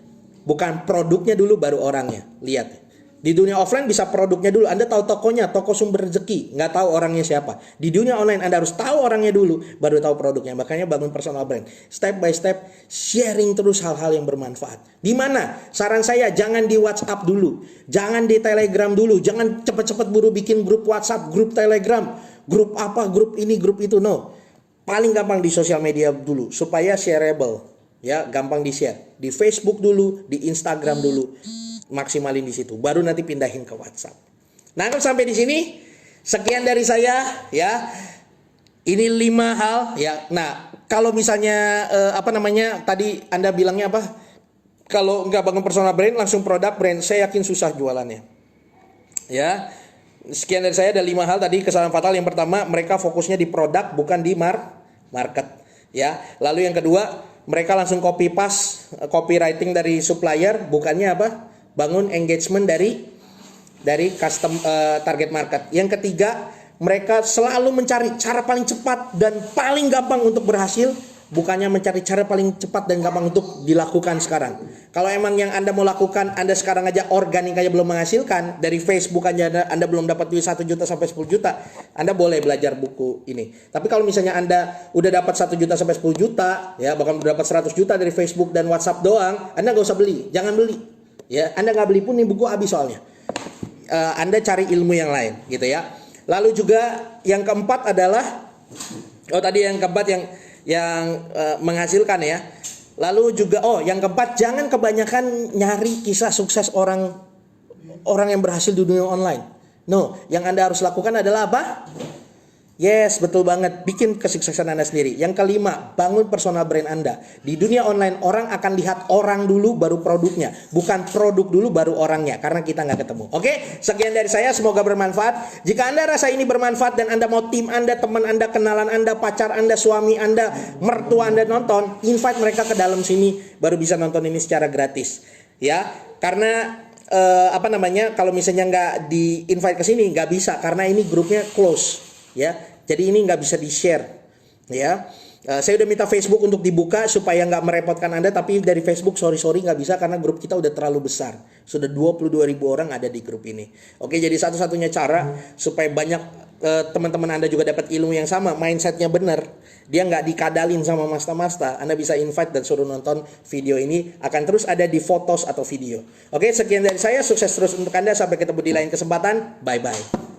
Bukan produknya dulu baru orangnya. Lihat. Di dunia offline bisa produknya dulu. Anda tahu tokonya, toko sumber rezeki. Nggak tahu orangnya siapa. Di dunia online Anda harus tahu orangnya dulu, baru tahu produknya. Makanya bangun personal brand. Step by step, sharing terus hal-hal yang bermanfaat. Di mana? Saran saya, jangan di WhatsApp dulu. Jangan di Telegram dulu. Jangan cepet-cepet buru bikin grup WhatsApp, grup Telegram. Grup apa, grup ini, grup itu. No. Paling gampang di sosial media dulu. Supaya shareable. Ya, gampang di-share. Di Facebook dulu, di Instagram dulu. Maksimalin di situ, baru nanti pindahin ke WhatsApp. Nangkep sampai di sini? Sekian dari saya ya. Ini 5 hal ya. Nah, kalau misalnya tadi Anda bilangnya apa? Kalau nggak bangun personal brand langsung produk brand, saya yakin susah jualannya. Ya. Sekian dari saya, ada 5 hal tadi kesalahan fatal. Yang pertama, mereka fokusnya di produk bukan di market ya. Lalu yang kedua, mereka langsung copy paste copywriting dari supplier, bukannya apa? Bangun engagement dari custom target market. Yang ketiga, mereka selalu mencari cara paling cepat dan paling gampang untuk berhasil, bukannya mencari cara paling cepat dan gampang untuk dilakukan sekarang. Kalau emang yang Anda mau lakukan, Anda sekarang aja organik aja belum menghasilkan, dari Facebook aja Anda belum dapat duit 1 juta sampai 10 juta, Anda boleh belajar buku ini. Tapi kalau misalnya Anda udah dapat 1 juta sampai 10 juta, ya bahkan udah dapat 100 juta dari Facebook dan WhatsApp doang, Anda gak usah beli, jangan beli. Ya, Anda nggak beli pun nih buku habis soalnya. Anda cari ilmu yang lain, gitu ya. Lalu juga yang keempat adalah yang keempat yang menghasilkan ya. Lalu juga yang keempat, jangan kebanyakan nyari kisah sukses orang yang berhasil di dunia online. No, yang Anda harus lakukan adalah apa? Yes, betul banget. Bikin kesuksesan Anda sendiri. Yang kelima, bangun personal brand Anda. Di dunia online, orang akan lihat orang dulu baru produknya. Bukan produk dulu baru orangnya. Karena kita nggak ketemu. Oke, sekian dari saya. Semoga bermanfaat. Jika Anda rasa ini bermanfaat dan Anda mau tim Anda, teman Anda, kenalan Anda, pacar Anda, suami Anda, mertua Anda nonton, invite mereka ke dalam sini. Baru bisa nonton ini secara gratis. Ya, karena kalau misalnya nggak di invite ke sini, nggak bisa. Karena ini grupnya close. Ya, jadi ini nggak bisa di share. Ya, saya udah minta Facebook untuk dibuka supaya nggak merepotkan Anda, tapi dari Facebook sorry nggak bisa karena grup kita udah terlalu besar. Sudah 22.000 orang ada di grup ini. Oke, jadi satu-satunya cara supaya banyak teman-teman Anda juga dapat ilmu yang sama, mindsetnya benar, dia nggak dikadalin sama masta-masta. Anda bisa invite dan suruh nonton video ini, akan terus ada di fotos atau video. Oke, sekian dari saya, sukses terus untuk Anda, sampai ketemu di lain kesempatan, bye bye.